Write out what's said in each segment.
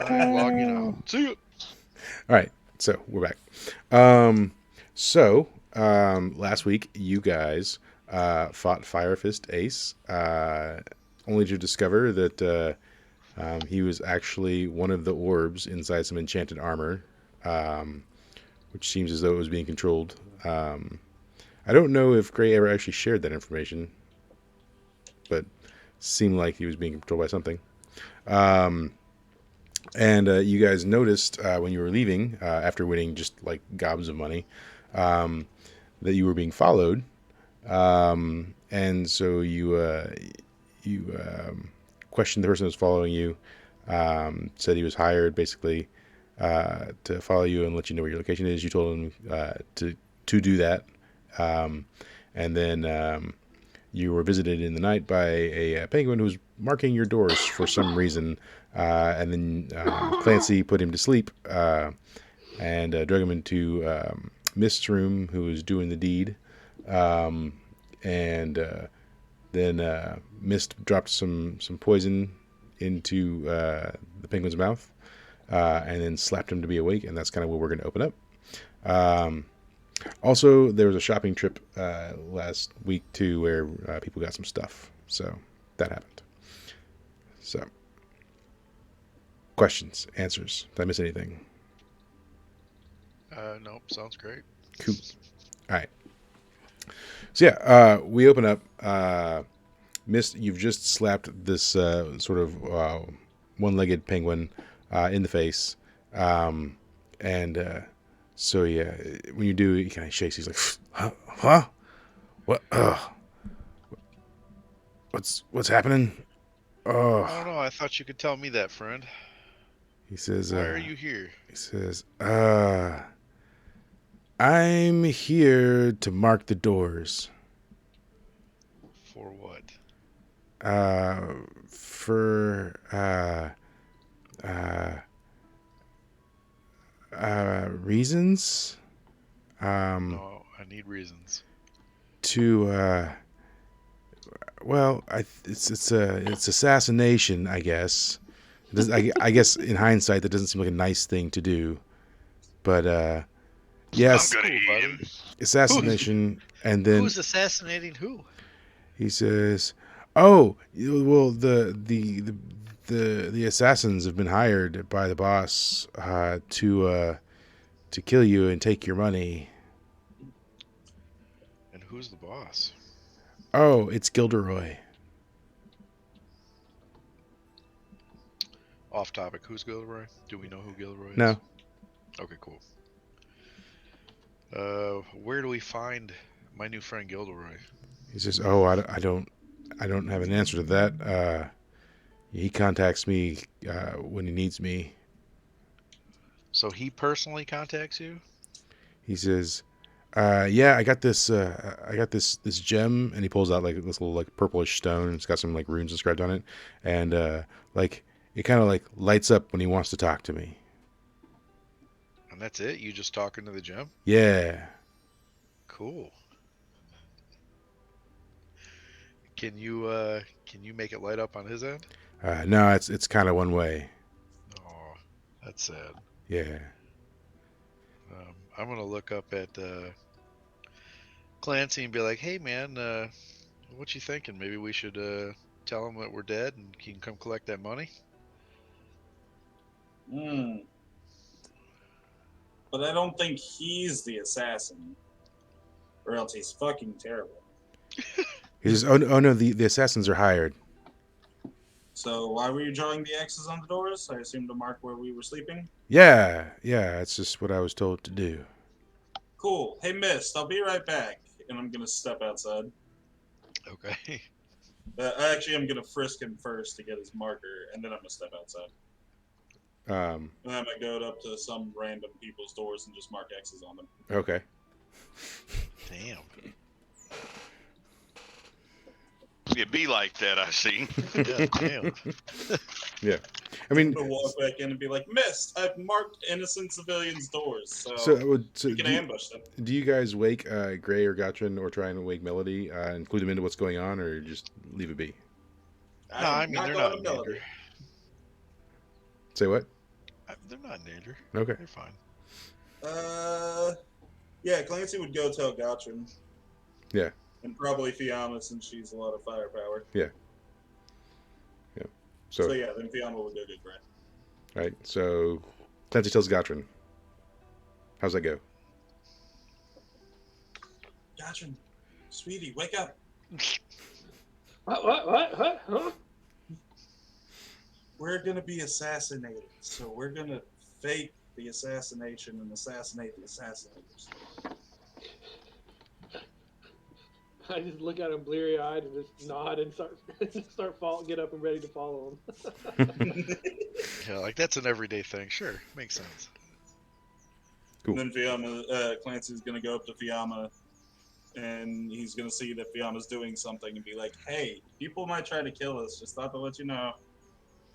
I'm logging out. See you. All right, so we're back. Last week you guys fought Fire Fist Ace, only to discover that he was actually one of the orbs inside some enchanted armor, um, which seems as though it was being controlled. I don't know if Gray ever actually shared that information, but seemed like he was being controlled by something. Um, and you guys noticed when you were leaving, after winning just like gobs of money, um, that you were being followed. And so you questioned the person who was following you. Said he was hired basically to follow you and let you know where your location is. You told him to do that, um, and then you were visited in the night by a penguin who was marking your doors for some reason. And then Clancy put him to sleep and drug him into Mist's room, who was doing the deed. Um, and then Mist dropped some poison into the penguin's mouth, and then slapped him to be awake. And that's kind of where we're going to open up. Um, Also, there was a shopping trip last week too, where people got some stuff. So that happened. So questions, answers. Did I miss anything? Nope. Sounds great. Cool. All right. So yeah, we open up. Mist, you've just slapped this sort of one-legged penguin in the face, and so yeah, when you do, he kind of shakes. He's like, "Huh? Huh? What? What's happening?" I don't Oh, know. I thought you could tell me that, friend. he says. Why are you here? He says, "I'm here to mark the doors. For what? Uh, for uh, reasons. Um, No, I need reasons. to well, it's assassination, I guess. I guess in hindsight, that doesn't seem like a nice thing to do, but I'm yes, gonna Cool, eat buddy. him. Who's assassination. And then who's assassinating who? he says, "Oh, well, the assassins have been hired by the boss to kill you and take your money." And who's the boss? Oh, it's Gilderoy. Off topic. Who's Gilroy? Do we know who Gilroy is? No, Okay, cool. Where do we find my new friend Gilderoy? he says, "Oh, I don't have an answer to that. He contacts me when he needs me." So he personally contacts you? He says, "Yeah, I got this gem," and he pulls out like this little like purplish stone. It's got some like runes inscribed on it, and like it kind of like lights up when he wants to talk to me. And that's it? You just talking to the gem? Yeah. Cool. Can you make it light up on his end? No, it's kind of one way. Oh, that's sad. Yeah. I'm gonna look up at Clancy and be like, "Hey, man, what you thinking? Maybe we should tell him that we're dead and he can come collect that money." Hmm. But I don't think he's the assassin, or else he's fucking terrible. He says, oh no, the assassins are hired." So why were you drawing the X's on the doors? I assume to mark where we were sleeping. Yeah, yeah, it's just what I was told to do. Cool. Hey, Mist, I'll be right back. And I'm gonna step outside. Okay. Actually, I'm gonna frisk him first to get his marker, and then I'm gonna step outside. Um, And then I'm gonna go up to some random people's doors and just mark X's on them. okay. Damn. It be like that, I see. Yeah, damn. Yeah. I I'm mean, gonna walk back in and be like, Mist, I've marked innocent civilians' doors, so, so you can ambush them. do you guys wake Gray or Gotchen or try and wake Melody, include them into what's going on, or just leave it be? No, I I'm mean not they're going not to in danger. Melody. Say what? They're not in danger. Okay. They're fine. Yeah, Clancy would go tell Gotcham. Yeah. And probably Fiamma since she's a lot of firepower. Yeah. So So, yeah, then Fiamma would go get Gray. right. So, Clancy tells Gotrin. How's that go? Gotcham, sweetie, wake up. What? Huh? We're gonna be assassinated, so we're gonna fake the assassination and assassinate the assassinators. I just look at him bleary eyed and just nod and get up and ready to follow him. Yeah, like that's an everyday thing. Sure, makes sense. Cool. And then Fiamma, Clancy's gonna go up to Fiamma, and he's gonna see that Fiamma's doing something and be like, "Hey, people might try to kill us. Just thought to let you know."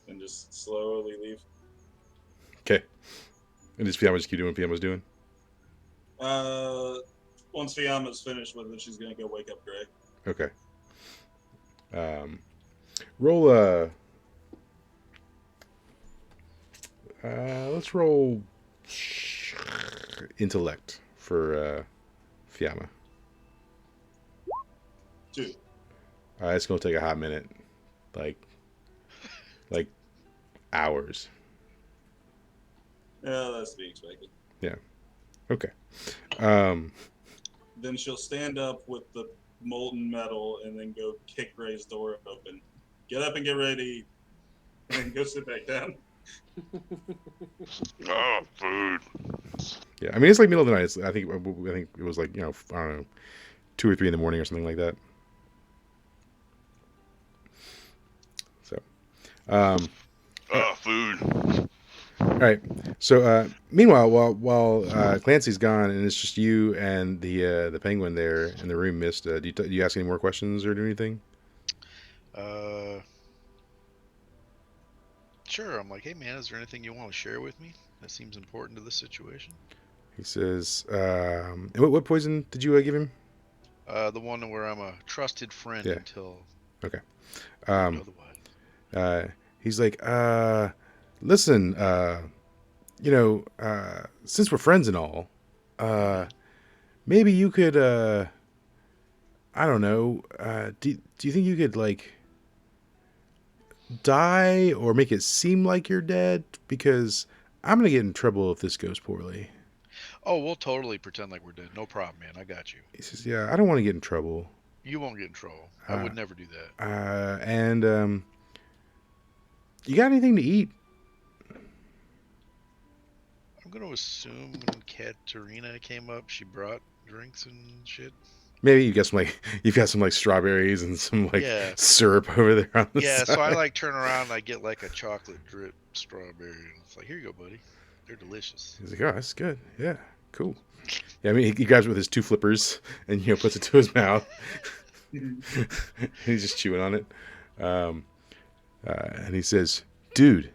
And just slowly leave. Okay. And does Fiamma just keep doing what Fiamma's doing? Once Fiamma's finished with it, she's gonna go wake up Gray. Okay. Roll let's roll intellect for Fiamma. 2. It's gonna take a hot minute, like hours. Yeah, that's to be expected. Yeah. Okay. Then she'll stand up with the molten metal and then go kick Gray's door open. Get up and get ready, and then go sit back down. Oh, food. Yeah. I mean, it's like middle of the night. I think it was like, I don't know, 2 or 3 in the morning or something like that. So. Food. All right. So, meanwhile, while Clancy's gone and it's just you and the penguin there in the room, Mist, do you ask any more questions or do anything? Sure. I'm like, hey man, is there anything you want to share with me that seems important to this situation? He says, what poison did you give him? The one where I'm a trusted friend Yeah. until Okay. otherwise. He's like, listen, since we're friends and all, maybe you could, I don't know, do you think you could, like, die or make it seem like you're dead? Because I'm going to get in trouble if this goes poorly. Oh, we'll totally pretend like we're dead. No problem, man. I got you. He says, yeah, I don't want to get in trouble. You won't get in trouble. I would never do that. And you got anything to eat? I'm going to assume when Katerina came up, she brought drinks and shit. Maybe you've got some strawberries and some syrup over there on the side. So I like turn around and I get like a chocolate drip strawberry and it's like, here you go, buddy. They're delicious. He's like, oh, that's good. Yeah, cool. Yeah, I mean, he grabs it with his 2 flippers and puts it to his mouth. He's just chewing on it, and he says, "Dude,"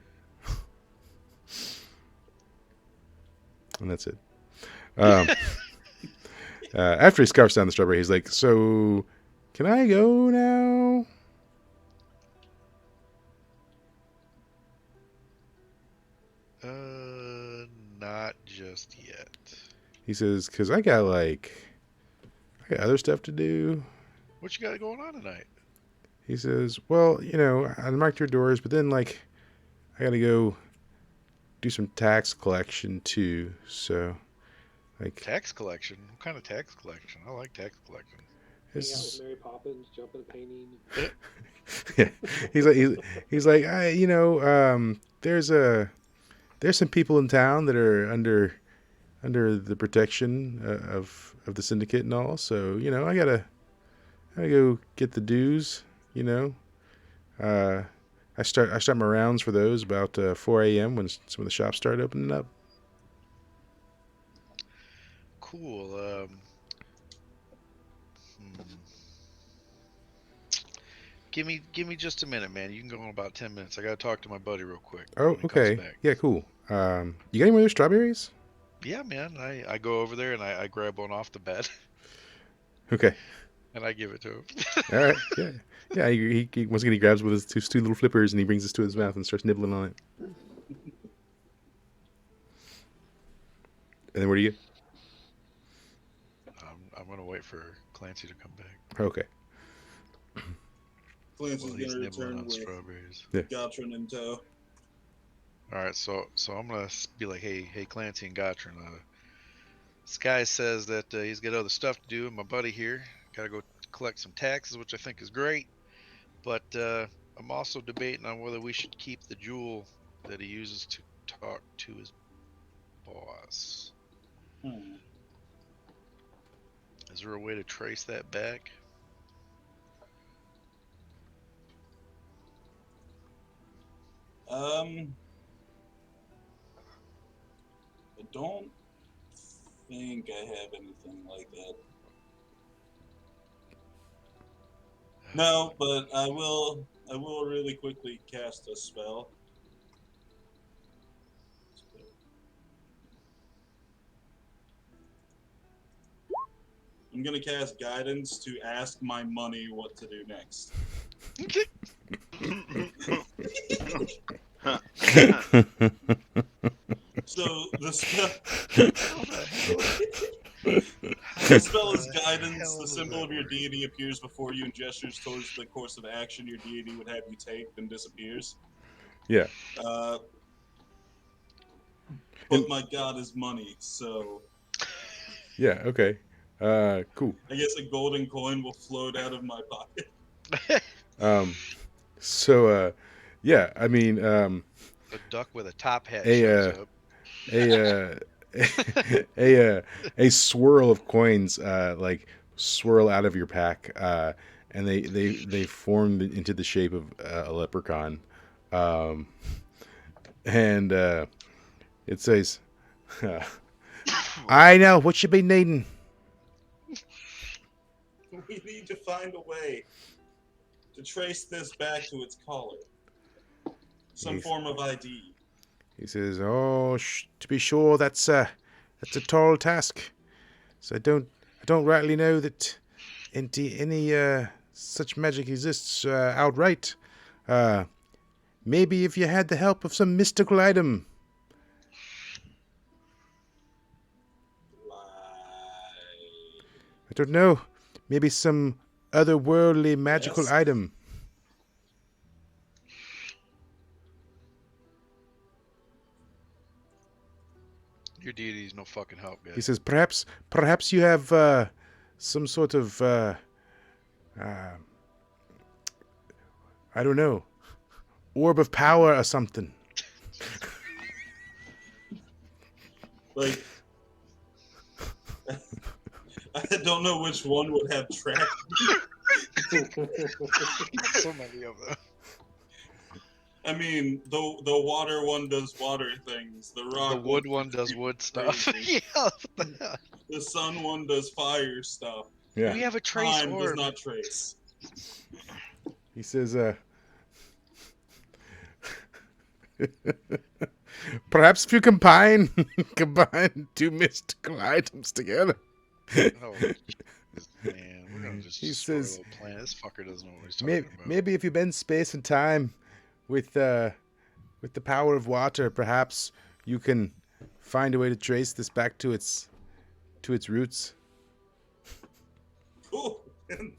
and that's it. After he scarfs down the strawberry, he's like, "So, can I go now?" Not just yet. He says, "Cause I got other stuff to do." What you got going on tonight? He says, "Well, I marked your doors, but then I got to go do some tax collection too. So, tax collection? What kind of tax collection? I like tax collection. Hang out with Mary Poppins, jump in a painting. Yeah, he's like, there's some people in town that are under the protection of the syndicate and all. So I gotta go get the dues. I start my rounds for those about 4 a.m. when some of the shops start opening up. Cool. Give me just a minute, man. You can go in about 10 minutes. I gotta talk to my buddy real quick. Oh, okay. Yeah, cool. You got any more strawberries? Yeah, man. I go over there and I grab one off the bed. Okay. And I give it to him. All right. Yeah. Yeah. He once again he grabs with his two little flippers and he brings this to his mouth and starts nibbling on it. And then where do you I'm gonna wait for Clancy to come back. get? Okay. Clancy's While he's gonna nibbling return on with strawberries. Gotron in tow. All right, so I'm gonna be like, hey, Clancy and Gotron. This guy says that he's got other stuff to do, and my buddy here gotta go collect some taxes, which I think is great. But I'm also debating on whether we should keep the jewel that he uses to talk to his boss. Hmm. Is there a way to trace that back? I don't think I have anything like that. No, but I will. I will really quickly cast a spell. I'm gonna cast guidance to ask my money what to do next. So the spell. The spell is guidance. The symbol of your deity appears before you and gestures towards the course of action your deity would have you take, then disappears. Yeah. But my god is money, so Yeah. Okay. Cool. I guess a golden coin will float out of my pocket. So, yeah. I mean, A duck with a top hat a shows up. a a swirl of coins like swirl out of your pack, and they form into the shape of a leprechaun, and it says, "I know what you be needing." We need to find a way to trace this back to its collar. Some Yes. form of ID. He says, "Oh, to be sure, that's a tall task. So I don't rightly know that any such magic exists outright. Maybe if you had the help of some mystical item." I don't know. Maybe some otherworldly magical Yes. item. Your deity's no fucking help, guys. He says, perhaps you have some sort of I don't know, orb of power or something. Like, I don't know which one would have tracked me. So many of them. I mean, the water one does water things. The rock The wood one does wood stuff. crazy. Yeah. The sun one does fire stuff. Yeah. We have a trace Time does orb. not trace. He says, perhaps if you combine two mystical items together. Oh, man, we're gonna just He destroy says, the whole planet. This fucker doesn't know what he's talking about. maybe if you bend space and time with the power of water, perhaps you can find a way to trace this back to its roots. Cool. I'm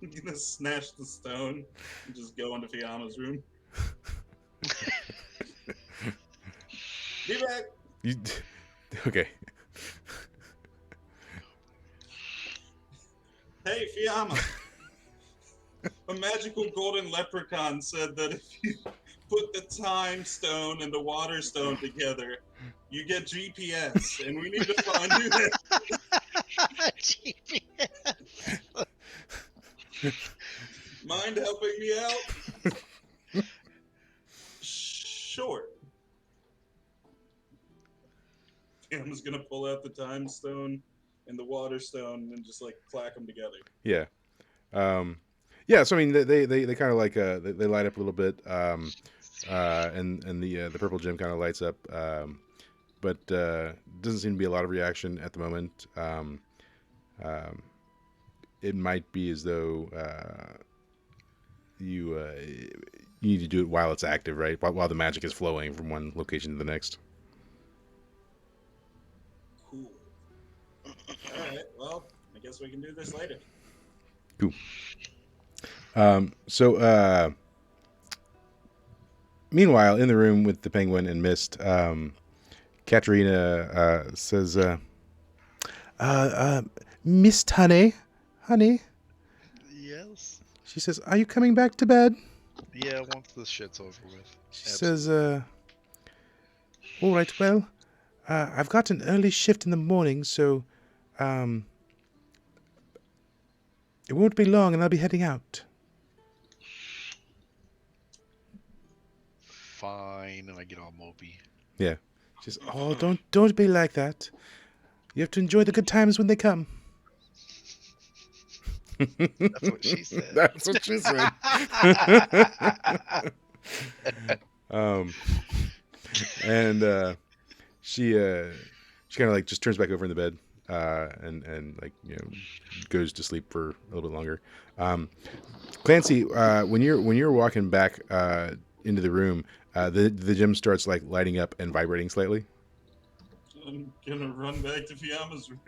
gonna snatch the stone and just go into Fiamma's room. Be back. Okay. Hey, Fiamma. A magical golden leprechaun said that if you put the time stone and the water stone together, you get GPS, and we need to find you that. GPS. Mind helping me out? Sure. Fiamma's gonna pull out the time stone and the water stone and just like clack them together. Yeah. Yeah, so I mean they kind of like they light up a little bit, and the purple gem kind of lights up, but doesn't seem to be a lot of reaction at the moment. It might be as though you need to do it while it's active, right? While the magic is flowing from one location to the next. All right. Well, I guess we can do this later. Cool. So, meanwhile, in the room with the penguin and Mist, Katerina says, uh, Mist, honey. Yes. She says, are you coming back to bed? Yeah, once this shit's over with. She Absolutely. says, all right, well, I've got an early shift in the morning, so it won't be long and I'll be heading out. Fine, and I get all mopey. Yeah. She says, oh, don't be like that. You have to enjoy the good times when they come. That's what she said. That's what she said. um, and she kind of like just turns back over in the bed and like goes to sleep for a little bit longer. Clancy, when you're walking back into the room, the gym starts like lighting up and vibrating slightly. I'm gonna run back to Fiamma's room.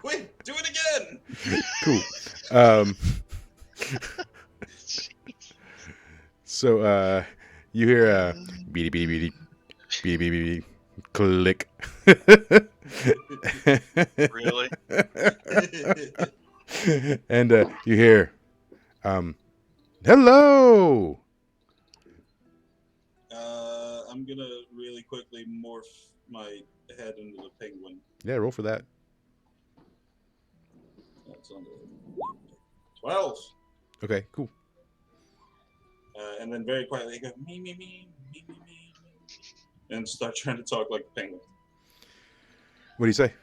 Wait, do it again! Cool. So you hear beady beady beady beady beady beady click. Really? And you hear hello. I'm gonna really quickly morph my head into the penguin. Yeah, roll for that. That's under 12. Okay, cool. And then very quietly go me, and start trying to talk like a penguin. What do you say?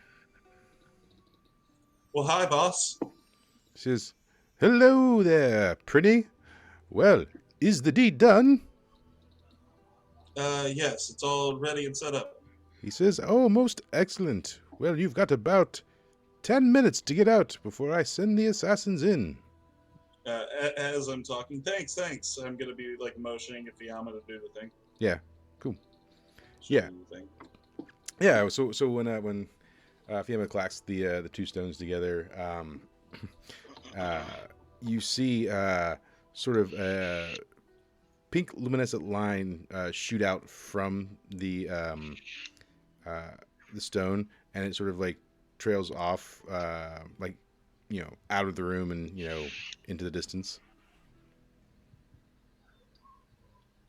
Well, hi, boss. She says, hello there, pretty. Well, is the deed done? Yes, it's all ready and set up. He says, oh, most excellent. Well, you've got about 10 minutes to get out before I send the assassins in. As I'm talking, thanks. I'm gonna be like motioning at Fiamma to do the thing. Yeah, cool. She'll Yeah. do the thing. Yeah, so when Fiamma clacks the two stones together, you see sort of a pink luminescent line shoot out from the stone, and it sort of like trails off, like out of the room and into the distance.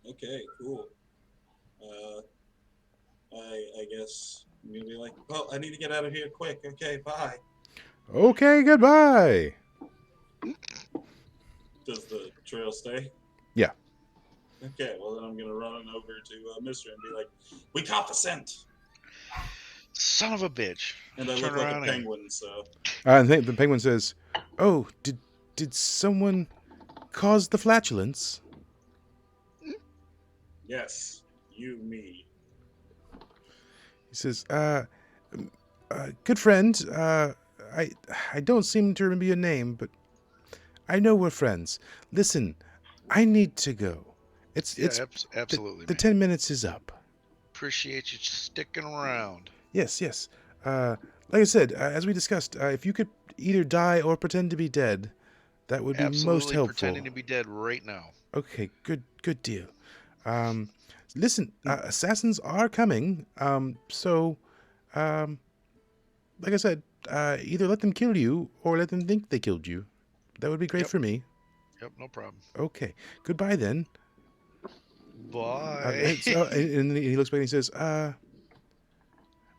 Okay, cool. I guess I'm gonna be like, well, I need to get out of here quick. Okay, bye. Okay, goodbye. Does the trail stay? Yeah. Okay, well then I'm gonna run over to Mister and be like, we caught the scent. Son of a bitch. And I Turn look like a around and- penguin, so And the penguin says, "Oh, did someone cause the flatulence?" yes, me. He says, good friend, I don't seem to remember your name, but I know we're friends. Listen, I need to go. It's absolutely. The man. 10 minutes is up. Appreciate you sticking around. Yes. Like I said, as we discussed, if you could either die or pretend to be dead, that would be Absolutely most helpful. pretending to be dead right now. Okay, good deal. Listen, assassins are coming. So, like I said, either let them kill you or let them think they killed you. That would be great Yep. for me. Yep, no problem. Okay, goodbye then. Bye. And he looks back and he says, I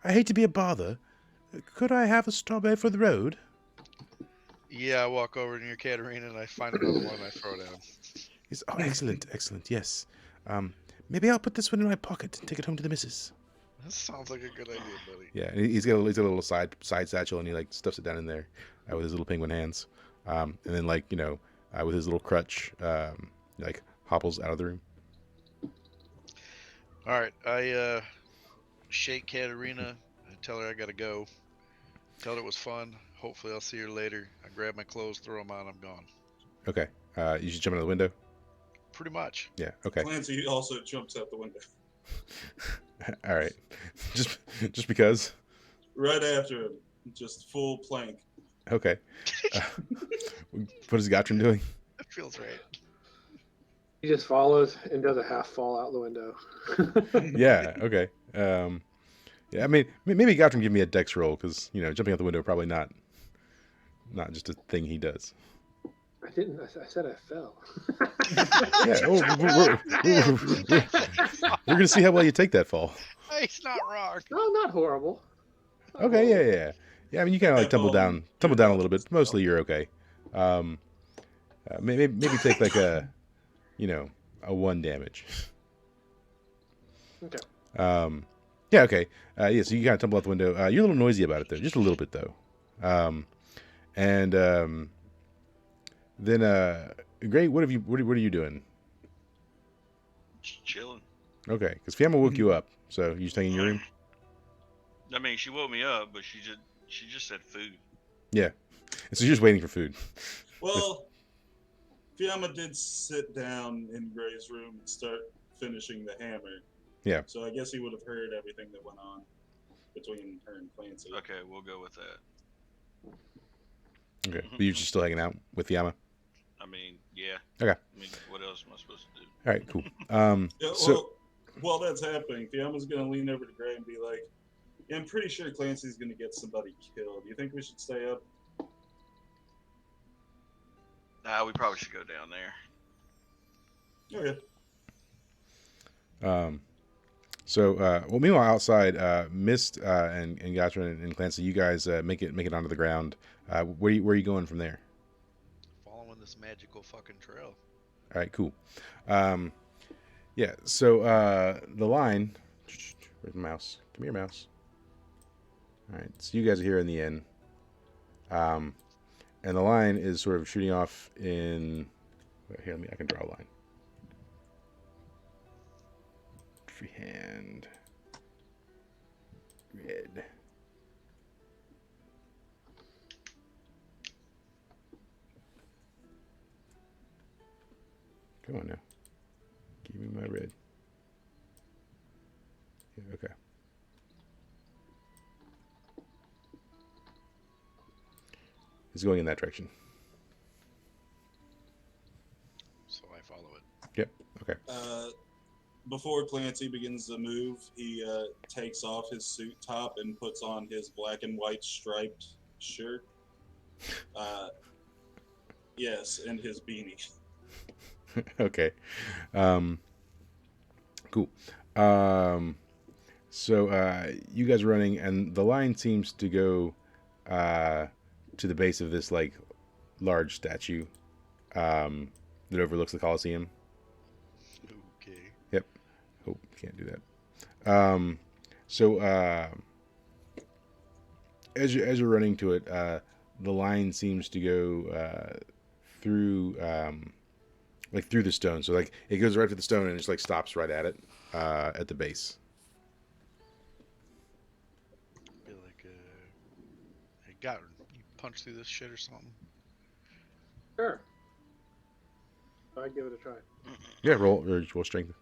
hate to be a bother. Could I have a strawberry for the road? Yeah, I walk over to your Katarina and I find another one and I throw it at him. He's, oh, excellent, yes. Maybe I'll put this one in my pocket and take it home to the missus. That sounds like a good idea, buddy. Yeah, and he's got a little side satchel, and he like stuffs it down in there with his little penguin hands, and then with his little crutch, like hobbles out of the room. All right, I shake Katarina and tell her I gotta go. Tell her it was fun. Hopefully, I'll see her later. I grab my clothes, throw them on, I'm gone. Okay, you should jump out of the window. Pretty much. Yeah. Okay. Clancy also jumps out the window. All right. Just because. right after him, just full plank. Okay. What is Gotron doing? That feels right. He just follows and does a half fall out the window. Yeah. Okay. Yeah. I mean, maybe Gotron give me a dex roll because jumping out the window probably not just a thing he does. I didn't. I said I fell. Yeah. Oh, we're gonna see how well you take that fall. He's not wrong. No, not horrible. Not Okay. horrible. Yeah. I mean, you kind of like tumble down a little bit. Mostly you're okay. Maybe take like a 1 damage. Okay. Yeah. Okay. Yeah. So you kind of tumble out the window. You're a little noisy about it though, just a little bit though. And then Gray, what are you doing? Just chilling. Okay, because Fiamma woke you up, so you staying in your room. I mean, she woke me up, but she just said food. Yeah, and so you're just waiting for food. Well, Fiamma did sit down in Gray's room and start finishing the hammer. Yeah. So I guess he would have heard everything that went on between her and Clancy. Okay, we'll go with that. Okay, but you're just still hanging out with Fiamma. I mean, yeah. Okay. I mean, what else am I supposed to do? All right, cool. Yeah, So well, while that's happening, Fiamma's going to lean over to Gray and be like, yeah, I'm pretty sure Clancy's going to get somebody killed. Do you think we should stay up? Nah, we probably should go down there. Okay. well, meanwhile outside, Mist and Gotron and Clancy, you guys make it onto the ground. Where are you going from there? Following this magical fucking trail. All right, cool. Yeah, so the line. Where's my mouse? Come here, mouse. All right, so you guys are here in the inn. And the line is sort of shooting off in. Here, I can draw a line. Freehand. Red. Come on now. Give me my red. Yeah, okay. It's going in that direction. So I follow it. Yep. Okay. Before Clancy begins to move, he takes off his suit top and puts on his black and white striped shirt. Yes, and his beanie. Okay. Cool. So you guys are running, and the line seems to go to the base of this like large statue that overlooks the Colosseum. Okay. Yep. Oh, can't do that. So as you're running to it, the line seems to go through through the stone. So like it goes right to the stone and just like stops right at it at the base. Be like, hey, got you punch through this shit or something? Sure. I'd give it a try. Yeah, roll strength.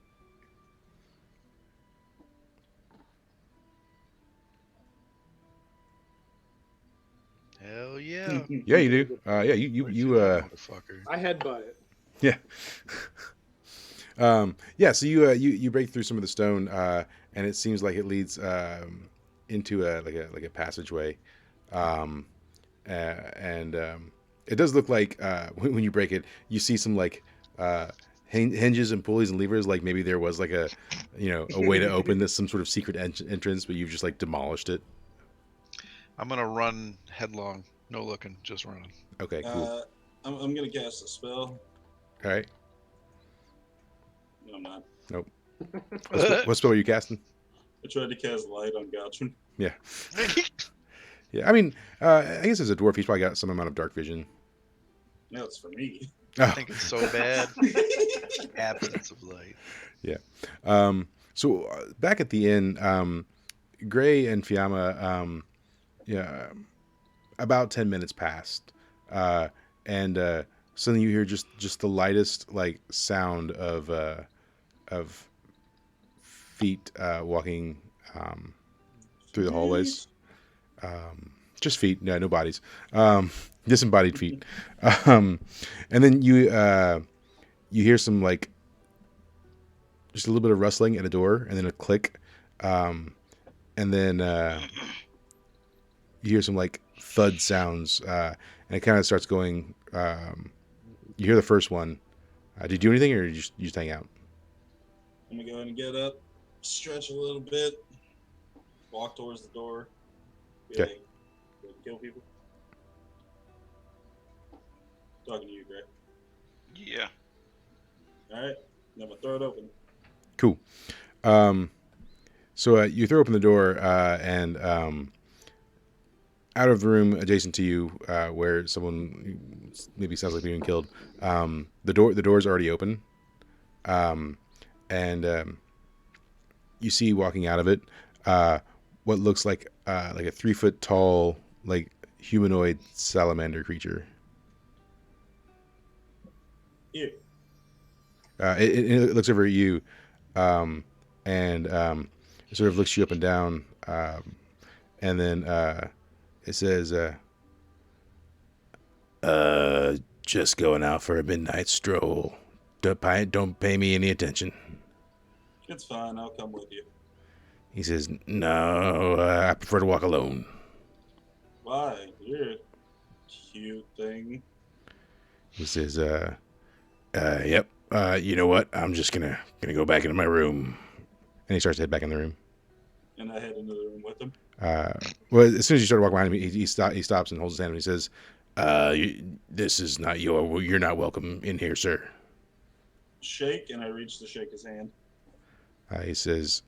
Hell yeah. Yeah, you do. Yeah, you Motherfucker. I headbutt it. Yeah. Yeah, so you break through some of the stone, and it seems like it leads into a passageway, and it does look like when you break it, you see some like hinges and pulleys and levers. Like maybe there was like a way to open this, some sort of secret entrance, but you've just like demolished it. I'm gonna run headlong, no looking, just running. Okay, cool. I'm gonna cast a spell. All right. No, I'm not. Nope. What spell are you casting? I tried to cast light on Gotron. Yeah. Yeah, I mean, I guess as a dwarf, he's probably got some amount of dark vision. No, it's for me. I think it's so bad. Absence of light. Yeah. So back at the inn, Gray and Fiamma, about 10 minutes passed, and suddenly you hear just the lightest like sound of feet walking through the hallways. Just feet, no bodies, disembodied feet. And then you hear some like just a little bit of rustling at a door, and then a click, and then you hear some like thud sounds, and it kind of starts going. You hear the first one. Did you do anything, or you just hang out? I'm gonna go ahead and get up, stretch a little bit, walk towards the door. Be Okay. like, "Go kill people." Talking to you, Greg. Yeah. All right, then I'm gonna throw it open. Cool. So you throw open the door, and out of the room adjacent to you, where someone maybe sounds like being killed, the door's already open, and you see walking out of it, what looks like a 3 foot tall, like humanoid salamander creature. Here. It looks over at you, and it sort of looks you up and down, and then it says, just going out for a midnight stroll. Don't pay me any attention. It's fine. I'll come with you. He says, no, I prefer to walk alone. Why? You're a cute thing. He says, yep, you know what? I'm just gonna go back into my room. And he starts to head back in the room. And I head into the room with him. Well, as soon as you start walking behind him, he stops and holds his hand and he says, this is not you're not welcome in here, sir. Shake, and I reach to shake his hand. He says,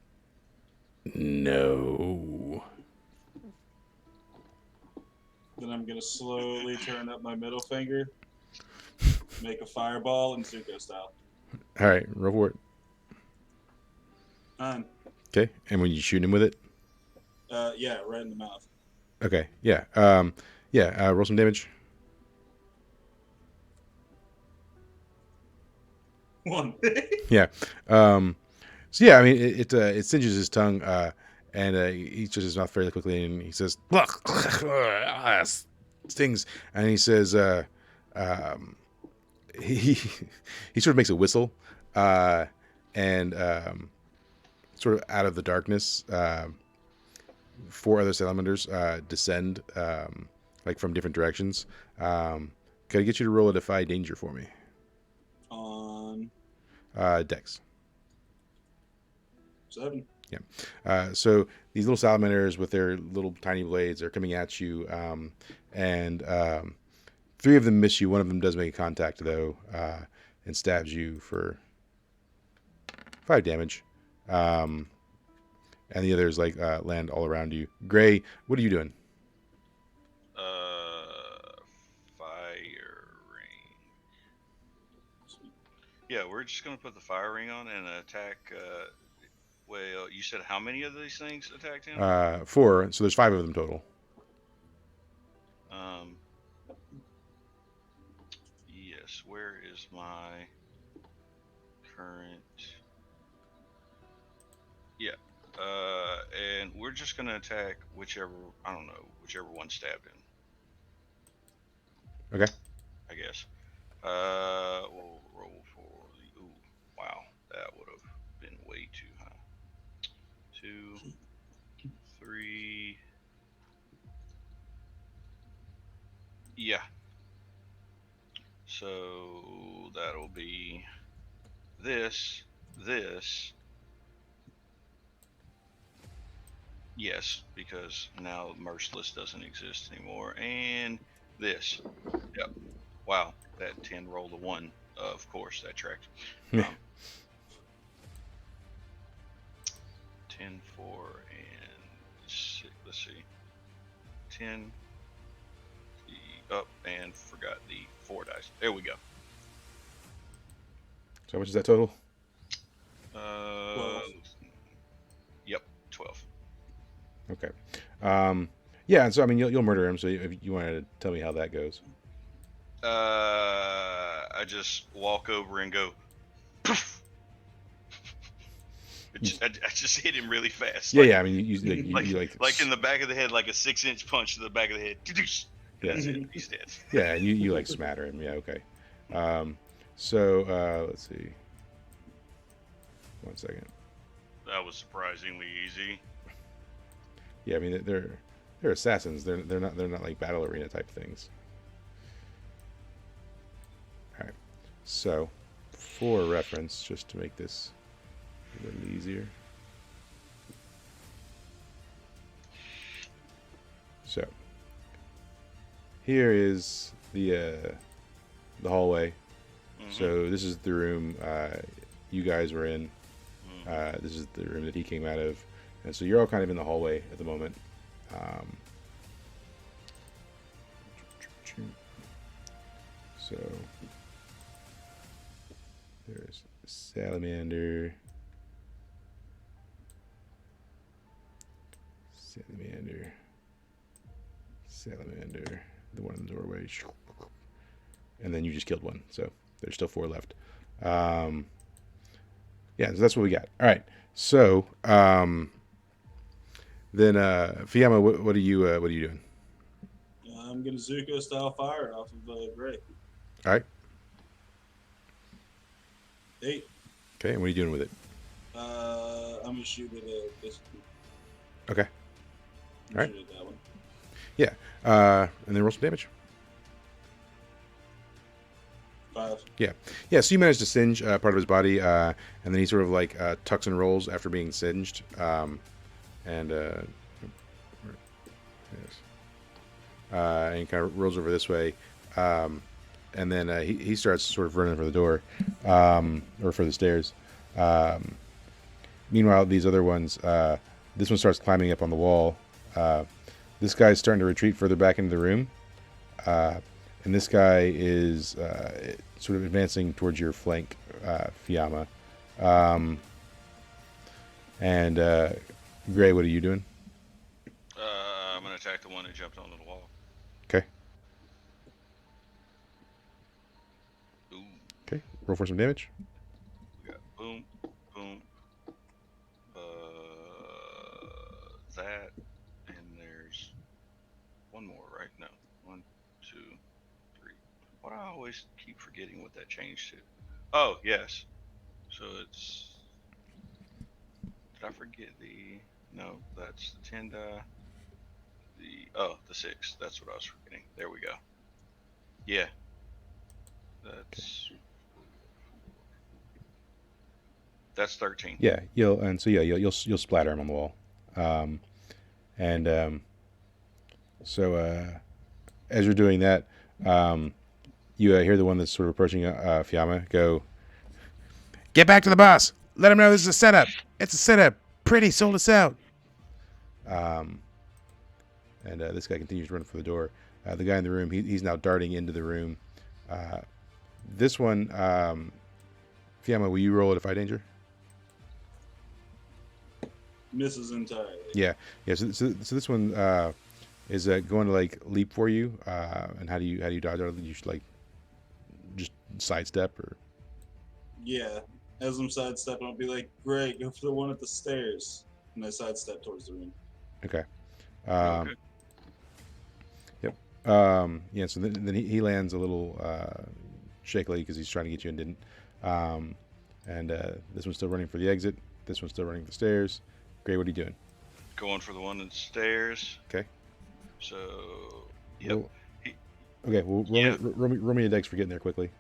no. Then I'm gonna slowly turn up my middle finger, make a fireball in Zuko style. All right, roll for it. 9. Okay, and when you shoot him with it? Yeah, right in the mouth. Okay, yeah. Roll some damage. 1. Yeah. So yeah, I mean, it singes his tongue, and he shuts his mouth fairly quickly, and he says, "Look, stings," and he says, he he sort of makes a whistle, and sort of out of the darkness, 4 other salamanders descend, like from different directions. Can I get you to roll a defy danger for me? On Dex. 7. So these little salamanders with their little tiny blades are coming at you, and 3 of them miss you. One of them does make contact, though, and stabs you for 5 damage. And the others land all around you. Gray, what are you doing? Fire ring. Yeah, we're just gonna put the fire ring on and attack. Well, you said how many of these things attacked him? 4. So there's 5 of them total. Yes. Where is my current? Yeah. And we're just gonna attack whichever one stabbed him. Okay. I guess. We'll roll for the. Ooh, wow, that would have been way too high. 2, 3. Yeah. So that'll be this. Yes, because now Merciless doesn't exist anymore. And this. Yep. Wow, that 10 rolled a 1. Of course, that tracked. 10, 4, and 6. Let's see. 10. Up and forgot the 4 dice. There we go. So how much is that total? 12. Yep, 12. Okay. Yeah, and so I mean, you'll murder him. So if you wanted to tell me how that goes. I just walk over and go. Poof. I just hit him really fast. Yeah, like, yeah. I mean, you like in the back of the head, like a 6-inch punch to the back of the head. Yeah. That's it. He's dead. Yeah, and you like smatter him. Yeah, okay. So let's see. 1 second. That was surprisingly easy. Yeah, I mean they're assassins. They're not like battle arena type things. All right. So for reference, just to make this a little easier. So here is the hallway. Mhm. So this is the room you guys were in. Mhm. This is the room that he came out of, and so you're all kind of in the hallway at the moment. So there's Salamander, the one in the doorway, and then you just killed one. So there's still 4 left. Yeah, so that's what we got. All right. So then, Fiamma, what are you doing? I'm gonna Zuko style fire off of Gray. All right. 8. Okay. And what are you doing with it? I'm gonna shoot it at this. Okay. I'm All right. shoot at that one. Yeah. And then roll some damage. 5. Yeah. So you managed to singe part of his body, and then he sort of like tucks and rolls after being singed, and and kind of rolls over this way, and then he starts sort of running for the door, or for the stairs. Meanwhile, these other ones, this one starts climbing up on the wall. This guy's starting to retreat further back into the room. And this guy is sort of advancing towards your flank, Fiamma. And Gray, what are you doing? I'm gonna attack the one who jumped onto the wall. Okay. Ooh. Okay. Roll for some damage. We got boom, boom. That, and there's one more, right? No, 1, 2, 3. Why do I always keep forgetting what that changed to? Oh, yes. So it's. Did I forget the? No, that's the 10 die. The 6. That's what I was forgetting. There we go. Yeah. That's 13. Yeah. You'll splatter him on the wall. And so as you're doing that, you hear the one that's sort of approaching Fiamma go, "Get back to the boss. Let him know this is a setup. It's a setup. Pretty sold us out." And this guy continues to run for the door. The guy in the room, he's now darting into the room. This one, Fiamma, will you roll at a fight danger? Misses entirely. Yeah. So this one is going to like leap for you. And how do you dodge out? You should like just sidestep or. Yeah. As I'm sidestepping, I'll be like, "Great, go for the one at the stairs," and I sidestep towards the room. Okay. Okay. Yep. Yeah. So then he lands a little shakily because he's trying to get you and didn't. And this one's still running for the exit. This one's still running for the stairs. Gray, what are you doing? Going for the one in the stairs. Okay. So. Yep. Okay. Well, roll me a dex for getting there quickly.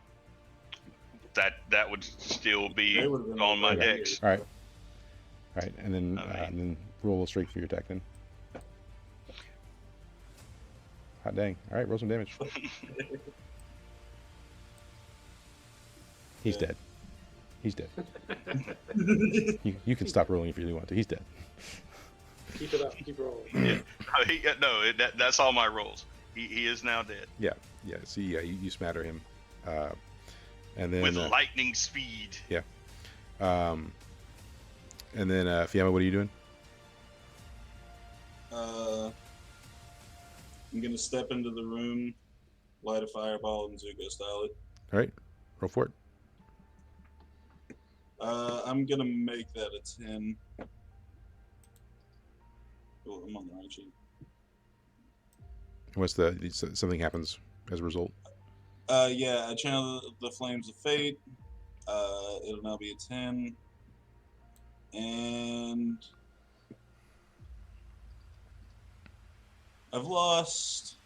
That would still be They would've been on my okay. decks. All right. And then roll a straight for your attack then. Hot dang. All right. Roll some damage. He's dead. He's dead. You can stop rolling if you really want to. He's dead. Keep it up. Keep rolling. Yeah. That's all my rolls. He is now dead. Yeah. See, you smatter him, and then With lightning speed. yeah. And then Fiamma, what are you doing? I'm gonna step into the room, light a fireball, and Zuko style it. All right. Roll for it. I'm gonna make that a 10. Oh, I'm on the right sheet. What's something happens as a result? Yeah, I channel the flames of fate. It'll now be a 10. And I've lost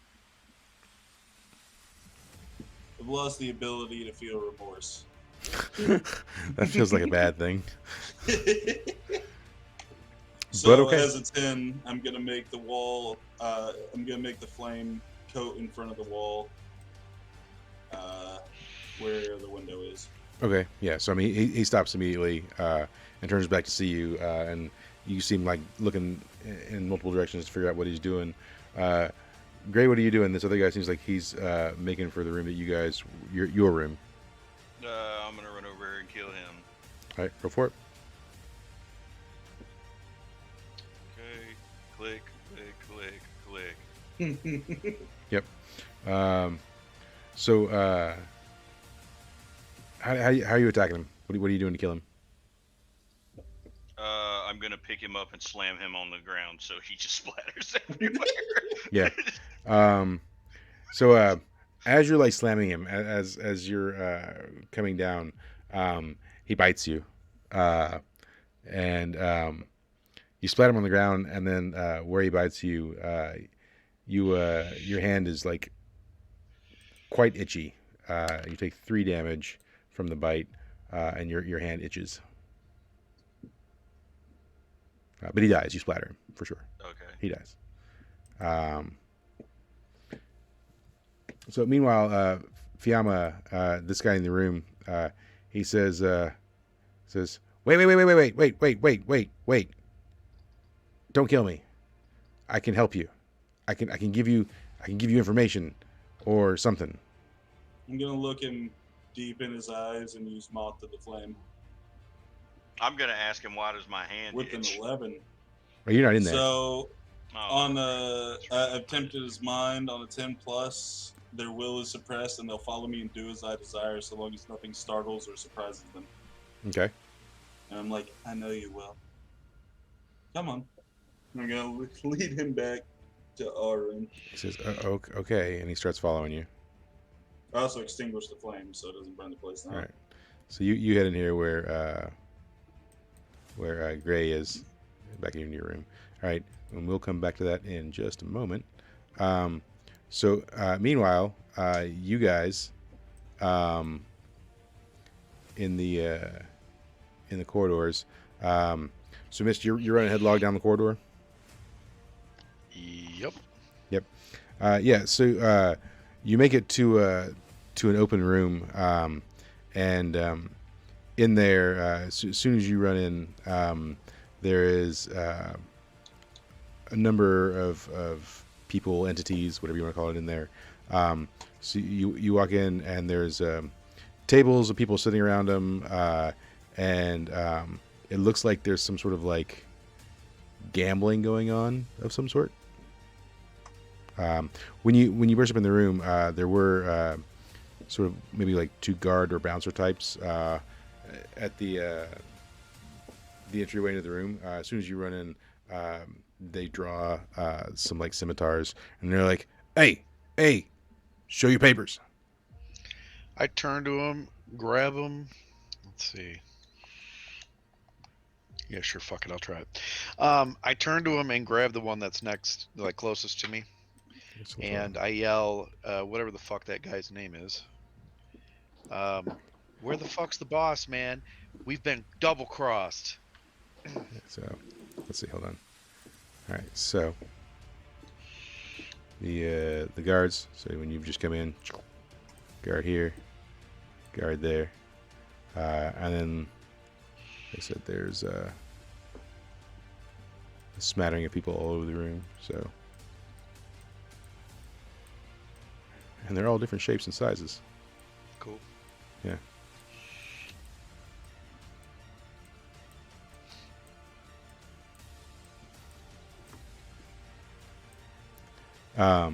the ability to feel remorse. That feels like a bad thing. So But okay. as a 10, I'm gonna make the wall. I'm gonna make the flame coat in front of the wall, where the window is. Okay, yeah. So I mean, he stops immediately and turns back to see you, and you seem like looking in multiple directions to figure out what he's doing. Gray, what are you doing? This other guy seems like he's making for the room that you guys, your room. I'm gonna run over and kill him. All right, go for it. Okay, click, click, click, click. Yep. So, how are you attacking him? What are you doing to kill him? I'm gonna pick him up and slam him on the ground so he just splatters everywhere. Yeah. So as you're like slamming him, as you're coming down, he bites you, and you splat him on the ground, and then where he bites you, your hand is like quite itchy. You take 3 damage from the bite, and your hand itches. But he dies. You splatter him for sure. Okay. He dies. So meanwhile, Fiamma, this guy in the room, he says, wait. Don't kill me. I can help you. I can give you information or something. I'm gonna look him deep in his eyes and use moth to the flame I'm gonna ask him why does my hand with an itch? 11. Oh, you're not in there. So Oh, on I've tempted his mind on a 10 plus. Their will is suppressed, and they'll follow me and do as I desire, so long as nothing startles or surprises them. Okay. And I'm like, I know you will. Come on. I'm gonna lead him back to our room. He says, okay, and he starts following you. I also extinguish the flame so it doesn't burn the place down. All right. So you head in here where Gray is, back in your room. All right, and we'll come back to that in just a moment. So meanwhile, you guys, in the corridors. So, Mister, you're running headlong down the corridor. Yep. Yep. Yeah. So you make it to an open room, and in there, as soon as you run in, there is a number of people, entities, whatever you want to call it, in there. So you walk in, and there's tables of people sitting around them, and it looks like there's some sort of like gambling going on of some sort. When you burst up in the room, there were sort of maybe like 2 guard or bouncer types at the entryway into the room. As soon as you run in, they draw some like scimitars, and they're like, "Hey, show your papers." I turn to him, grab him. Let's see. Yeah, sure. Fuck it. I'll try it. I turn to him and grab the one that's next, like closest to me, and I yell, whatever the fuck that guy's name is. Where the fuck's the boss, man? We've been double crossed. So, let's see. Hold on. All right. So the guards. So when you just come in, guard here, guard there, and then they said there's a smattering of people all over the room. So, and they're all different shapes and sizes. Cool. Yeah. All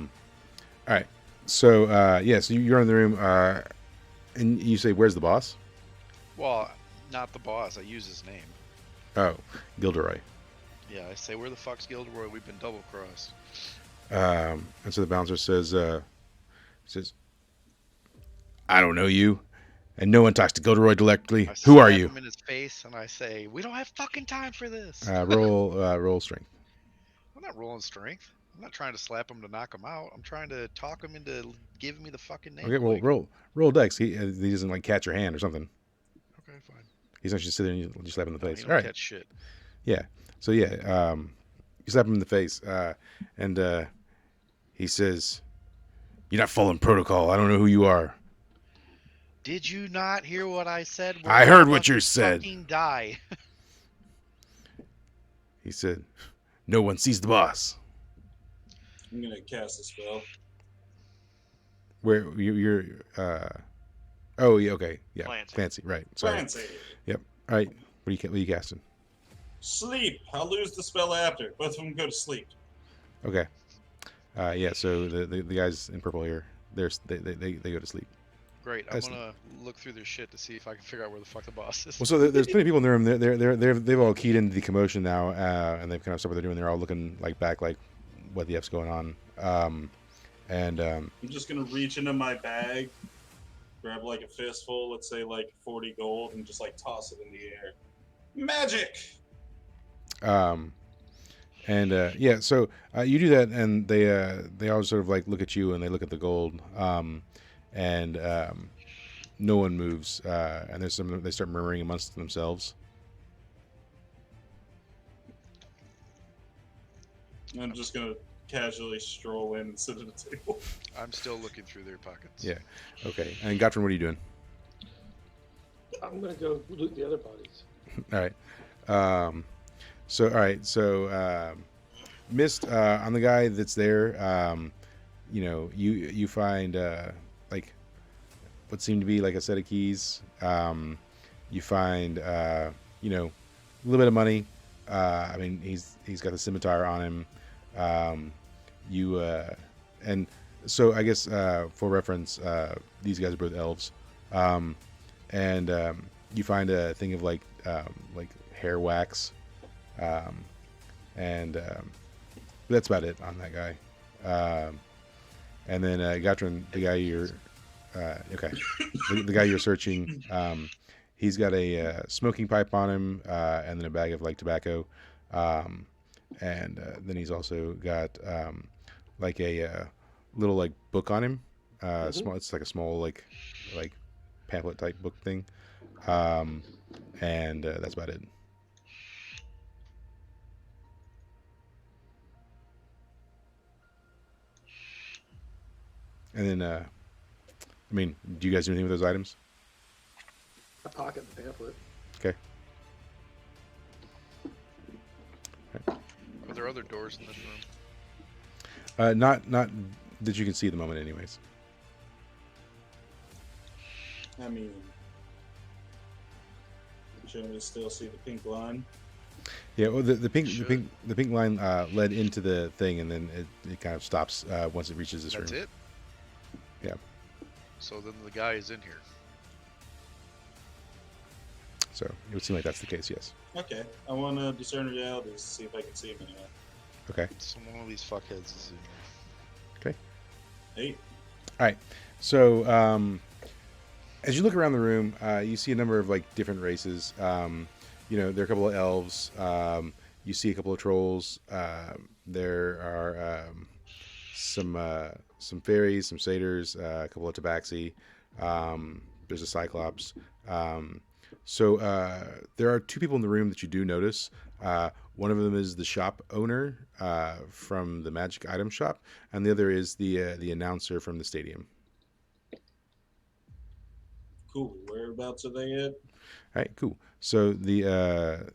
right. So, yeah. So you're in the room, and you say, "Where's the boss?" Well, Not the boss. I use his name. Oh, Gilderoy. Yeah, I say, where the fuck's Gilderoy? We've been double crossed. And so the bouncer says, I don't know you, and no one talks to Gilderoy directly. I Who are slap you? him in his face and I say, we don't have fucking time for this. Roll strength. I'm not rolling strength. I'm not trying to slap him to knock him out. I'm trying to talk him into giving me the fucking name Okay, well, quick. roll dex. He doesn't like catch your hand or something. Okay, fine. He's not just sitting there and you slap him in the No, face. he All don't right. catch shit. Yeah. So yeah, you slap him in the face, and he says, "You're not following protocol. I don't know who you are." Did you not hear what I said? We're I all heard about what you to said. fucking die. He said, "No one sees the boss." I'm gonna cast a spell. Where you're? Oh yeah. Okay. Yeah. Clancy. Fancy. Right. Sorry. Clancy. Yep. All right. What are you casting? Sleep. I'll lose the spell after. Both of them go to sleep. Okay. Yeah. So the guys in purple here, they go to sleep. Great. I'm That's- gonna look through their shit to see if I can figure out where the fuck the boss is. Well, so there's plenty of people in the room. They've all keyed into the commotion now, and they've kind of stopped what they're doing. They're all looking like back, like what the f's going on. I'm just gonna reach into my bag, grab like a fistful, let's say like 40 gold, and just like toss it in the air. Magic. Yeah, so you do that, and they all sort of like look at you, and they look at the gold, and no one moves, and they start murmuring amongst themselves. I'm just gonna casually stroll in and sit at a table. I'm still looking through their pockets. Yeah. Okay. And Gottfried, what are you doing? I'm gonna go loot the other bodies. All right. All right. So, Mist, on the guy that's there, you find like what seemed to be like a set of keys. You find a little bit of money. I mean, he's got the scimitar on him. And so I guess for reference, these guys are both elves. You find a thing of like hair wax. That's about it on that guy. And then Gatrin, the guy you're the guy you're searching, he's got a smoking pipe on him, and then a bag of like tobacco, and then he's also got like a little like book on him. Small. It's like a small like pamphlet type book thing, and that's about it. And then, I mean, do you guys do anything with those items? I pocket the pamphlet. Okay. Are there other doors in this room? Not that you can see at the moment, anyways. I mean, shouldn't we still see the pink line? Yeah. Well, the pink line led into the thing, and then it kind of stops once it reaches this That's room. it? Yeah. So then the guy is in here. So it would seem like that's the case. Yes. Okay, I want to discern realities to see if I can see him anywhere. Okay. So one of these fuckheads is in here. Okay. 8. All right. So as you look around the room, you see a number of like different races. There are a couple of elves. You see a couple of trolls. There are some fairies, some satyrs, a couple of tabaxi. There's a cyclops. So there are two people in the room that you do notice. One of them is the shop owner from the magic item shop, and the other is the announcer from the stadium. Cool. Whereabouts are they at? All right, cool. So the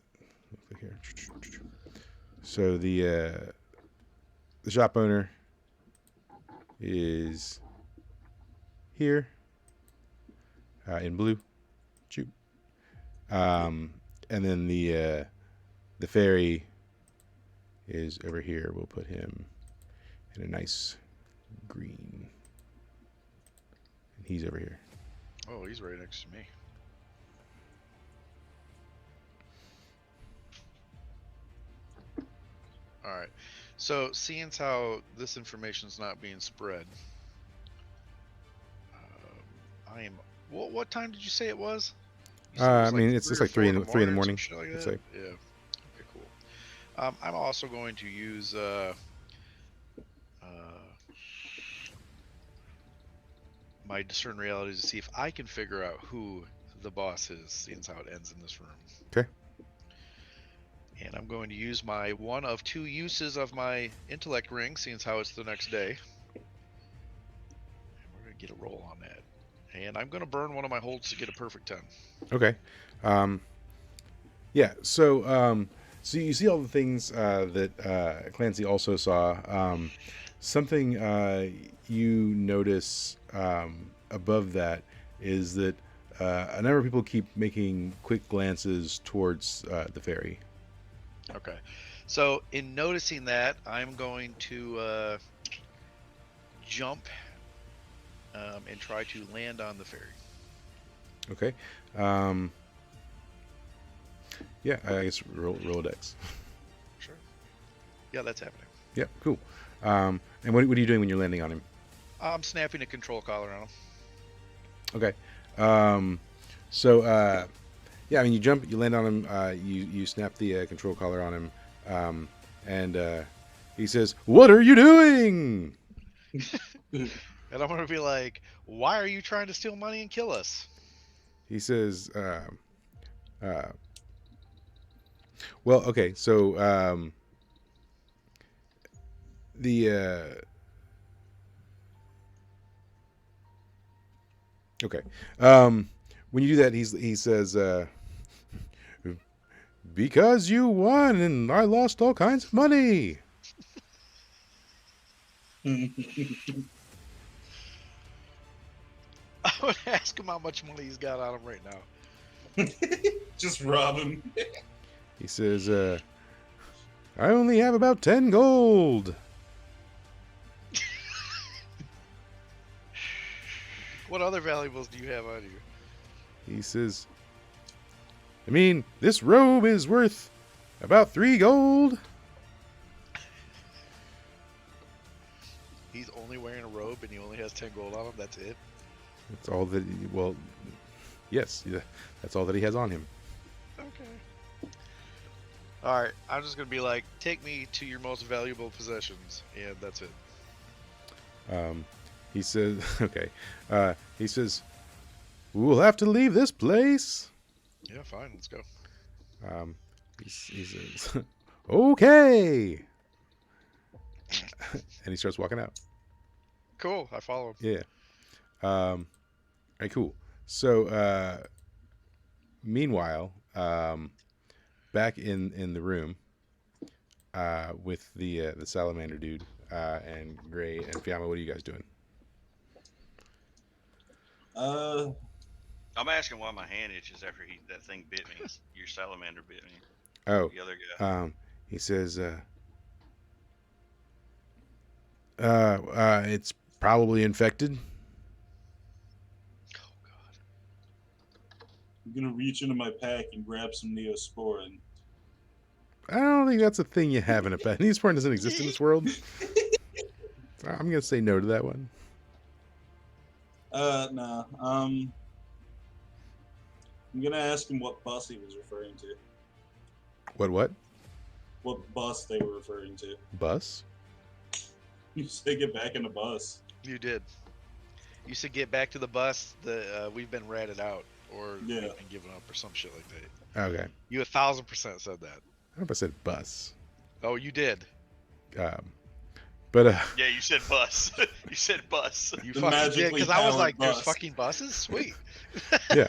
shop owner is here in blue. Shoot. And then the fairy is over here. We'll put him in a nice green. And he's over here. Oh, he's right next to me. All right. So, seeing as how this information is not being spread, I am. What time did you say it was? You said it I was like mean, it's 3 just or like 4 in the three in the morning or some morning. shit like I'd that. say. Yeah. Okay, cool. I'm also going to use uh, my discern reality to see if I can figure out who the boss is, seeing as how it ends in this room. Okay. And I'm going to use my one of 2 uses of my intellect ring, seeing as how it's the next day. And we're going to get a roll on that. And I'm going to burn one of my holds to get a perfect 10. Okay. Yeah. So you see all the things that Clancy also saw. Something you notice above that is that a number of people keep making quick glances towards the ferry. Okay. So, in noticing that, I'm going to jump and try to land on the ferry. Okay. Yeah, I guess roll a dex. Sure. Yeah, that's happening. Yep, cool. And what are you doing when you're landing on him? I'm snapping a control collar on him. Okay. Yeah, I mean, you land on him, you snap the control collar on him, and he says, "What are you doing?" And I'm going to be like, why are you trying to steal money and kill us? He says, uh, "Well, okay, so the okay, when you do that, he says, because you won and I lost all kinds of money." I would ask him how much money he's got on him right now. Just rob him. He says, "I only have about 10 gold." What other valuables do you have on you? He says, "I mean, this robe is worth about 3 gold." He's only wearing a robe and he only has 10 gold on him. That's it. That's all that, well, yes, yeah, that's all that he has on him. Okay. All right. I'm just going to be like, take me to your most valuable possessions. And that's it. He says, okay. He says, "We'll have to leave this place." Yeah, fine. Let's go. He says, "Okay." And he starts walking out. Cool. I follow him. Yeah. All right, cool. So, meanwhile, back in the room, with the salamander dude, and Gray and Fiamma, what are you guys doing? I'm asking why my hand itches after that thing bit me. Your salamander bit me. Oh, The other guy. he says, it's probably infected. Oh, God. I'm gonna reach into my pack and grab some Neosporin. I don't think that's a thing you have in a pet. Neosporin doesn't exist in this world. I'm gonna say no to that one. Nah. I'm gonna ask him what bus he was referring to. What? What bus they were referring to. Bus? You said get back in the bus. You did. You said get back to the bus. We've been ratted out, or Yeah. we've been given up, or some shit like that. Okay. You 1,000% said that. I don't know if I said bus. Oh, you did. But Yeah, you said bus. You said bus. You The fucking did, magically because I was powered like, "There's bus. fucking buses, sweet." yeah.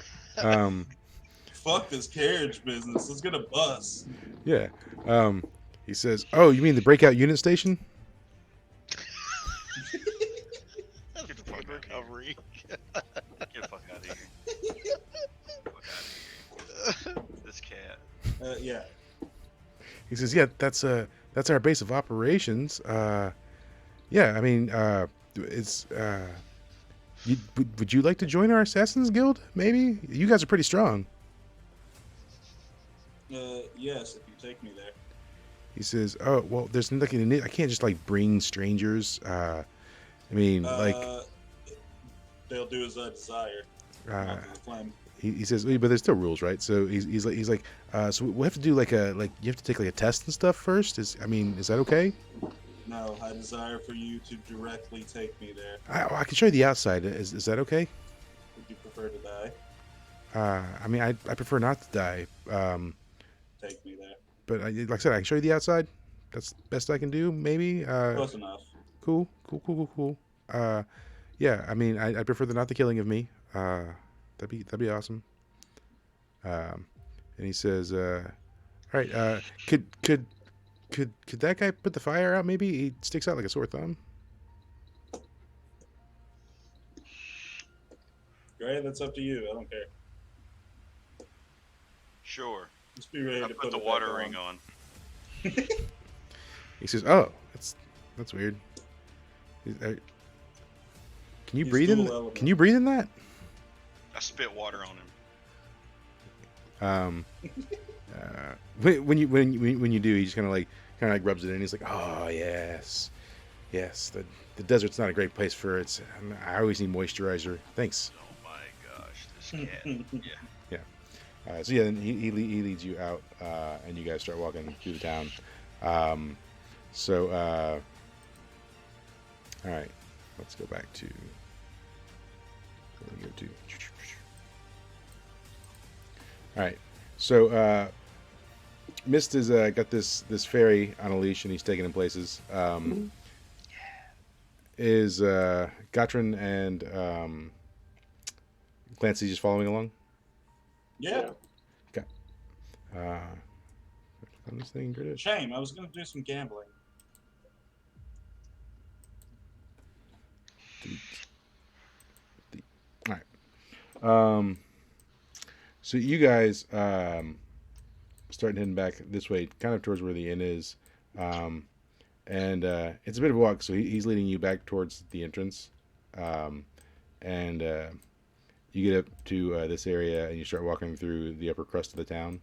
Fuck this carriage business. Let's get a bus. Yeah. He says, "Oh, you mean the breakout unit station?" Get the fuck out of Recovery. Get the fuck out of here. Get the fuck out of here. This cat. Yeah. He says, "Yeah, that's our base of operations. Yeah, I mean, it's would you like to join our Assassins Guild? Maybe you guys are pretty strong." Yes, if you take me there. He says, "Oh well, there's nothing. I can't just like bring strangers. I mean, like, They'll do as I desire. uh, Mouth of the flame. he says, but there's still rules, right? So he's like, so we have to do like you have to take like a test and stuff first. Is that okay? No, I desire for you to directly take me there. I can show you the outside. Is that okay? Would you prefer to die? I mean, I prefer not to die. Take me there. But like I said, I can show you the outside. That's the best I can do, maybe. Close enough. Cool. Yeah, I mean, I prefer not the killing of me. That'd be awesome. And he says, "All right, could that guy put the fire out? Maybe he sticks out like a sore thumb." Great, that's up to you. I don't care. Sure. Just be ready I to put the it water back ring on. He says, "Oh, that's weird. Can you He's breathe in? dual element. Can you breathe in that?" I spit water on him. When you do, he just kind of like rubs it in. He's like, "Oh yes. The desert's not a great place for it. I always need moisturizer. Thanks." Oh my gosh, this cat. Yeah. So yeah, then he leads you out, and you guys start walking through the town. All right, let's go back to. Where do we go to? All right, so Mist has got this fairy on a leash, and he's taking him places. Is Gatrin and Clancy just following along? Yeah. Okay. On this thing, British. Shame. I was going to do some gambling. All right. So you guys starting heading back this way, kind of towards where the inn is, and it's a bit of a walk. So he's leading you back towards the entrance, and you get up to this area and you start walking through the upper crust of the town.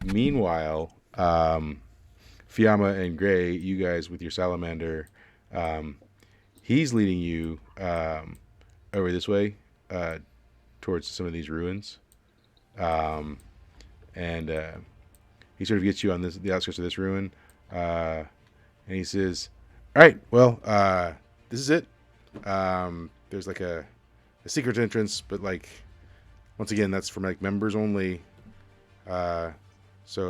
Meanwhile, Fiamma and Gray, you guys with your salamander, he's leading you over this way towards some of these ruins, and he sort of gets you on the outskirts of this ruin, and he says, "All right, well, this is it. There's like a secret entrance, but like once again, that's for like members only. So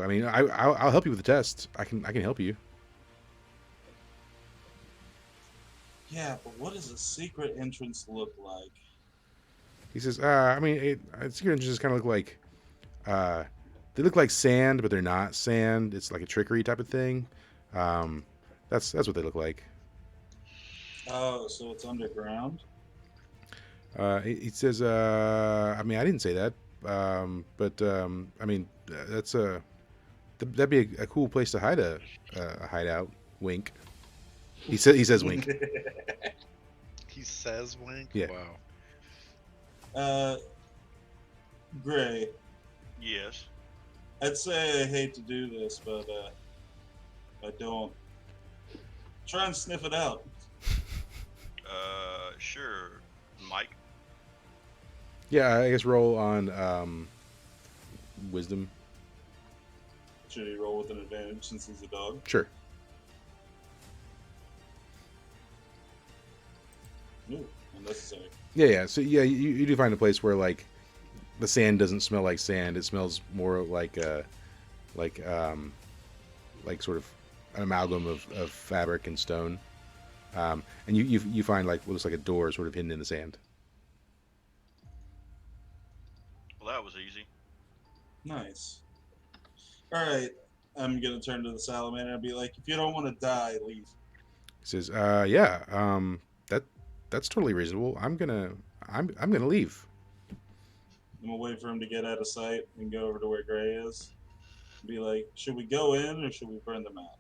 I mean, I'll help you with the test. I can help you." Yeah, but what does a secret entrance look like? He says, "I mean, secret entrances kind of look like, they look like sand, but they're not sand. It's like a trickery type of thing. That's what they look like." Oh, so it's underground? He says, "I mean, I didn't say that, but I mean, that'd be a cool place to hide a hideout. Wink." He says wink. He says wink? Yeah. Wow. Gray, Yes. I'd say I hate to do this, but I don't. Try and sniff it out. Sure. Mike. Yeah, I guess roll on wisdom. Should he roll with an advantage since he's a dog? Sure. Ooh, unnecessary. Yeah. So yeah, you do find a place where like the sand doesn't smell like sand. It smells more like sort of an amalgam of fabric and stone. And you find like what looks like a door sort of hidden in the sand. Well, that was easy. Nice. All right, I'm gonna turn to the salamander and be like, "If you don't want to die, leave." He says, "Yeah, that's totally reasonable. I'm gonna leave." I'm gonna wait for him to get out of sight and go over to where Gray is. Be like, "Should we go in or should we burn them out?"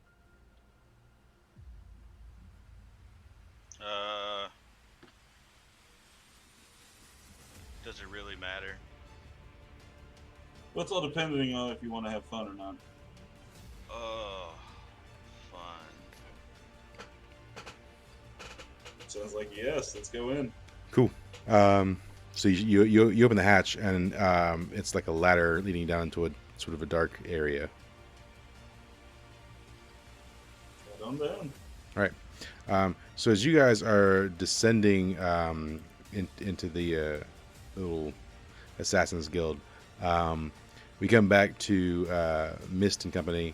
Does it really matter? Well, it's all depending on if you want to have fun or not. Fun. Sounds like yes. Let's go in. Cool. So you open the hatch, and it's like a ladder leading down into a sort of a dark area. Head on down. All right. So as you guys are descending into the little Assassin's Guild, we come back to Mist and Company.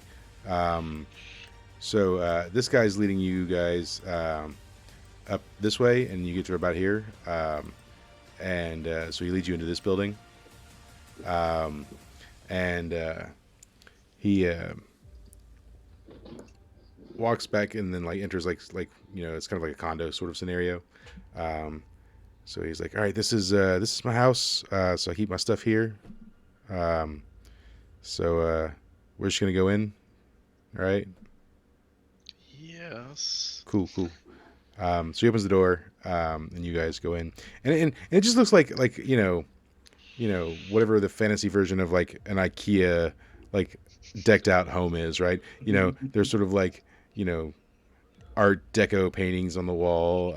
So this guy's leading you guys up this way, and you get to about here. And so he leads you into this building. And he walks back and then like enters like it's kind of like a condo sort of scenario. So he's like, all right, this is my house. So I keep my stuff here. So we're just gonna go in. All right. Yes. Cool. So he opens the door, and you guys go in, and it just looks like whatever the fantasy version of like an IKEA like decked out home is, right? There's sort of like Art Deco paintings on the wall,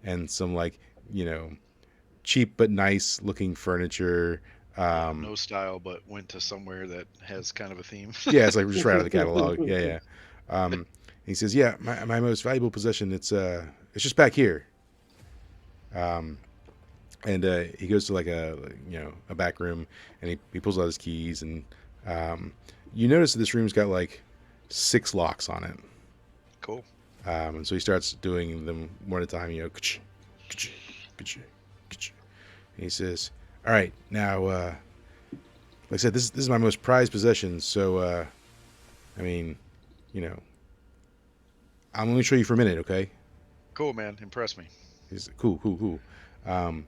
and some like cheap but nice looking furniture. No style, but went to somewhere that has kind of a theme. Yeah, it's like just right out of the catalog. Yeah. He says, "Yeah, my most valuable possession. It's just back here." And he goes to like a back room, and he pulls out his keys, and you notice that this room's got like 6 locks on it. Cool. And so he starts doing them one at a time. And he says, "All right, now, like I said, this is my most prized possession. So, I mean, I'm going to show you for a minute, okay?" Cool, man. Impress me. He's cool. And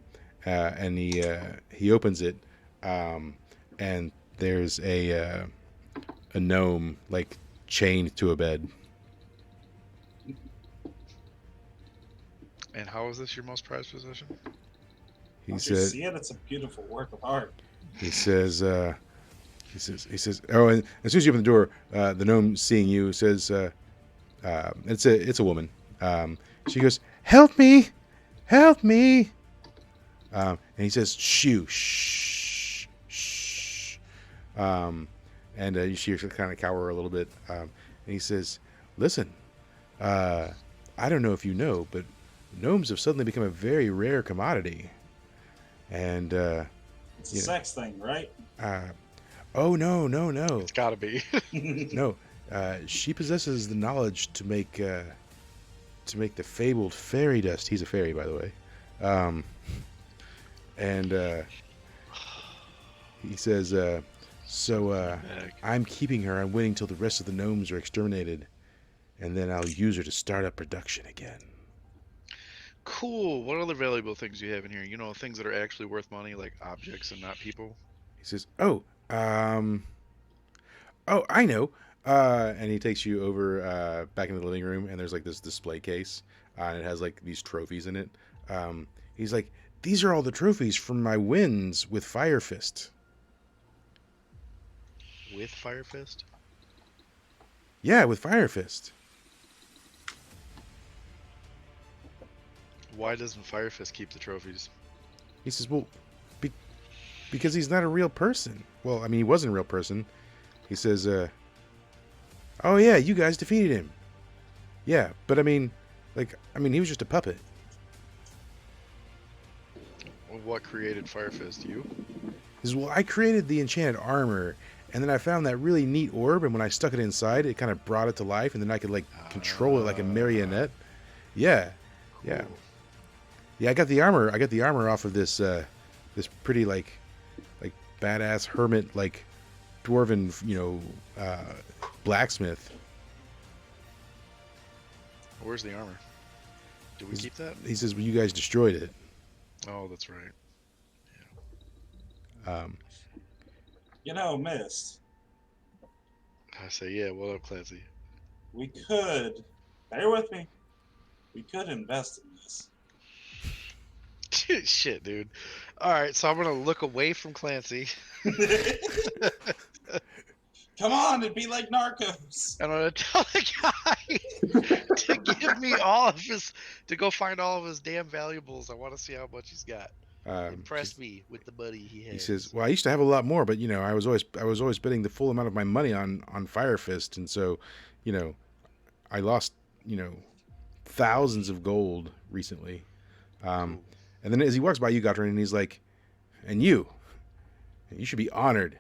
he opens it, and there's a gnome like chained to a bed. And how is this your most prized possession? He Once you said, see it, it's a beautiful work of art. he says, oh, and as soon as you open the door, the gnome seeing you says, it's a woman. She goes, help me. And he says, shh. And you see her kind of cower a little bit. And he says, listen, I don't know if you know, but gnomes have suddenly become a very rare commodity. And It's a sex thing, right? oh no. It's gotta be. No, she possesses the knowledge to make the fabled fairy dust. He's a fairy, by the way. And he says, so I'm keeping her. I'm waiting till the rest of the gnomes are exterminated, and then I'll use her to start up production again. Cool. What other valuable things do you have in here? Things that are actually worth money, like objects and not people. He says, oh, I know. And he takes you over back into the living room, and there's like this display case, and it has like these trophies in it. He's like, these are all the trophies from my wins with Fire Fist. With Fire Fist? Yeah, with Fire Fist. Why doesn't Fire Fist keep the trophies? He says, well, because he's not a real person. Well, I mean, he wasn't a real person. He says, oh yeah, you guys defeated him. Yeah, but I mean, he was just a puppet. Well, what created Fire Fist? You? He says, well, I created the enchanted armor, and then I found that really neat orb, and when I stuck it inside, it kind of brought it to life, and then I could like control it like a marionette. Yeah. I got the armor. I got the armor off of this this pretty like badass hermit like dwarven blacksmith. Where's the armor? Do we keep that? He says, well, you guys destroyed it. Oh, that's right. Mist. I say, yeah. What up, Clancy? We could, bear with me, we could invest in this. Shit, dude. All right, so I'm gonna look away from Clancy. Come on, it'd be like Narcos. And I'm gonna tell the guy to give me all of his, to go find all of his damn valuables. I want to see how much he's got. Impress me with the money he He has. says, "Well, I used to have a lot more, but I was always betting the full amount of my money on Fire Fist, and so, you know, I lost thousands of gold recently." Cool. And then as he walks by you, Gotran, and he's like, "And you should be honored.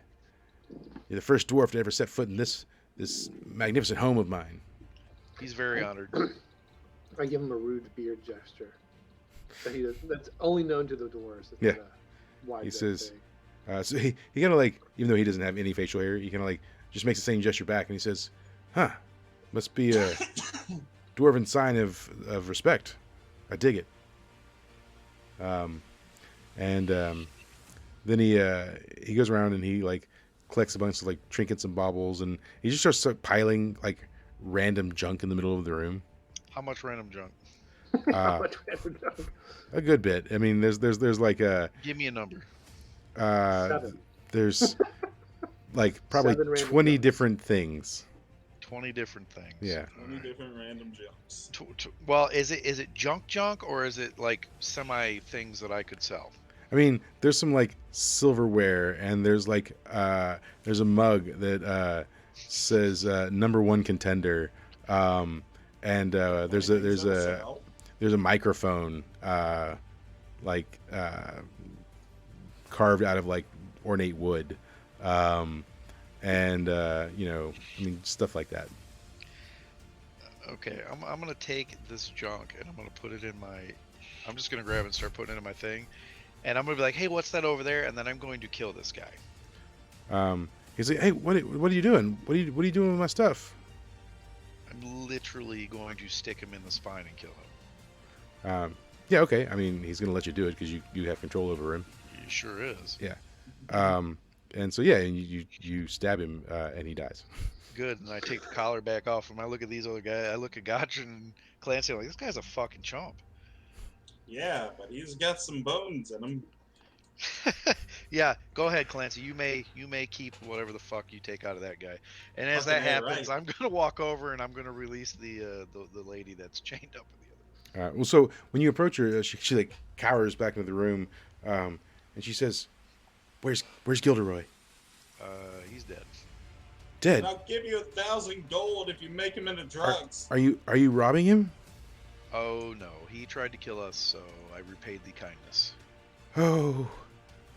You're the first dwarf to ever set foot in this magnificent home of mine." He's very honored. I give him a rude beard gesture. That's only known to the dwarves. It's Yeah. not a wide He thing. says, so he kind of like, even though he doesn't have any facial hair, he kind of like just makes the same gesture back, and he says, "Huh, must be a dwarven sign of respect. I dig it." And then he goes around and he like collects a bunch of like trinkets and baubles, and he just starts piling like random junk in the middle of the room. How much random junk? How much random junk? A good bit. I mean, there's like Give me a number. 7. there's like probably 7 random 20 junks. different things. 20 different things. Yeah. 20 different random jumps. Well, is it junk or is it like semi things that I could sell? I mean, there's some like silverware, and there's like there's a mug that says #1 contender, and there's a microphone like carved out of like ornate wood, and I mean, stuff like that. Okay, I'm gonna take this junk and I'm gonna put it in my. I'm just gonna grab it and start putting it in my thing, and I'm gonna be like, "Hey, what's that over there?" And then I'm going to kill this guy. He's like, "Hey, what are you doing? What are you doing with my stuff?" I'm literally going to stick him in the spine and kill him. Yeah, okay. I mean, he's gonna let you do it because you have control over him. He sure is. Yeah. And so yeah, and you stab him, and he dies. Good, and I take the collar back off, and I look at these other guys. I look at Gotcha and Clancy. I'm like, this guy's a fucking chump. Yeah, but he's got some bones in him. Yeah, go ahead, Clancy. You may keep whatever the fuck you take out of that guy. And as that Fucking A, happens, right. I'm gonna walk over and I'm gonna release the lady that's chained up in the other. Well, so when you approach her, she like cowers back into the room, and she says, "Where's Gilderoy? He's dead. Dead? And I'll give you 1,000 gold if you make him into drugs. Are you robbing him?" Oh no, he tried to kill us, so I repaid the kindness.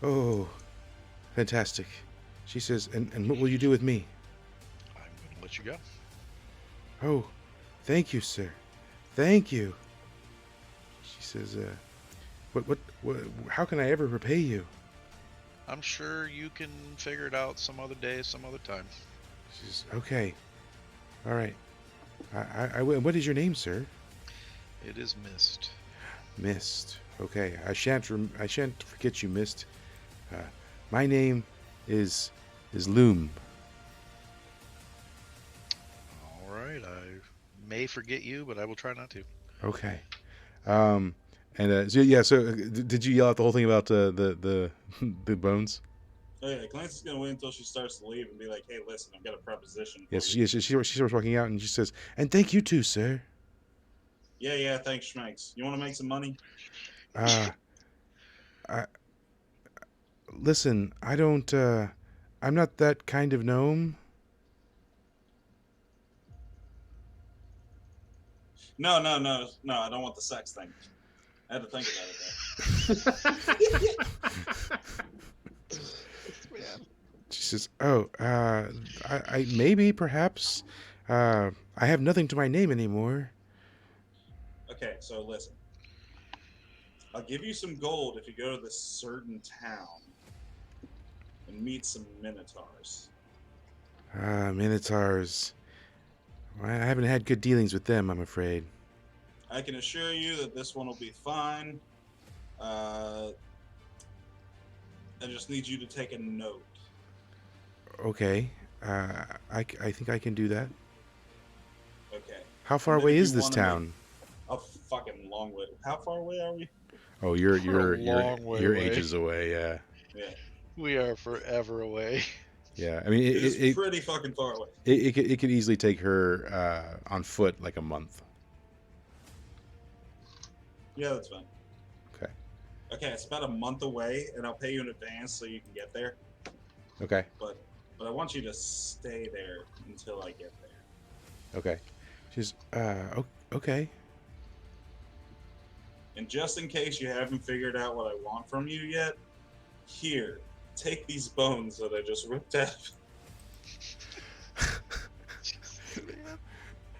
Oh, fantastic. She says, and what will you do with me? I'm gonna let you go. Oh, thank you, sir. Thank you. She says, what, how can I ever repay you? I'm sure you can figure it out some other day, some other time. She says, okay. All right. I will. What is your name, sir? It is Mist. Mist. Okay. I shan't forget you, Mist. My name is Loom. All right, I may forget you, but I will try not to. Okay. And so yeah. So did you yell out the whole thing about the bones? Oh yeah, Clancy's gonna wait until she starts to leave and be like, "Hey, listen, I've got a proposition." Yes. for you." She starts walking out, and she says, "And thank you too, sir." Yeah, thanks, Schmegs. You want to make some money? Listen, I don't. I'm not that kind of gnome. No, I don't want the sex thing. I had to think about it though. She says, "Oh, I maybe, perhaps. I have nothing to my name anymore." Okay, so listen. I'll give you some gold if you go to this certain town and meet some minotaurs. Minotaurs. I haven't had good dealings with them, I'm afraid. I can assure you that this one will be fine. I just need you to take a note. Okay. I think I can do that. Okay. How far And then away if is you this wanna town? A fucking long way. How far away are we? Oh, you're We're a long way you're away. ages away. Yeah. Yeah. We are forever away. Yeah, I mean, It's pretty fucking far away. it could easily take her on foot like a month. Yeah, that's fine. Okay. Okay, it's about a month away, and I'll pay you in advance so you can get there. Okay. But I want you to stay there until I get there. Okay. She's okay. And just in case you haven't figured out what I want from you yet, here, take these bones that I just ripped out.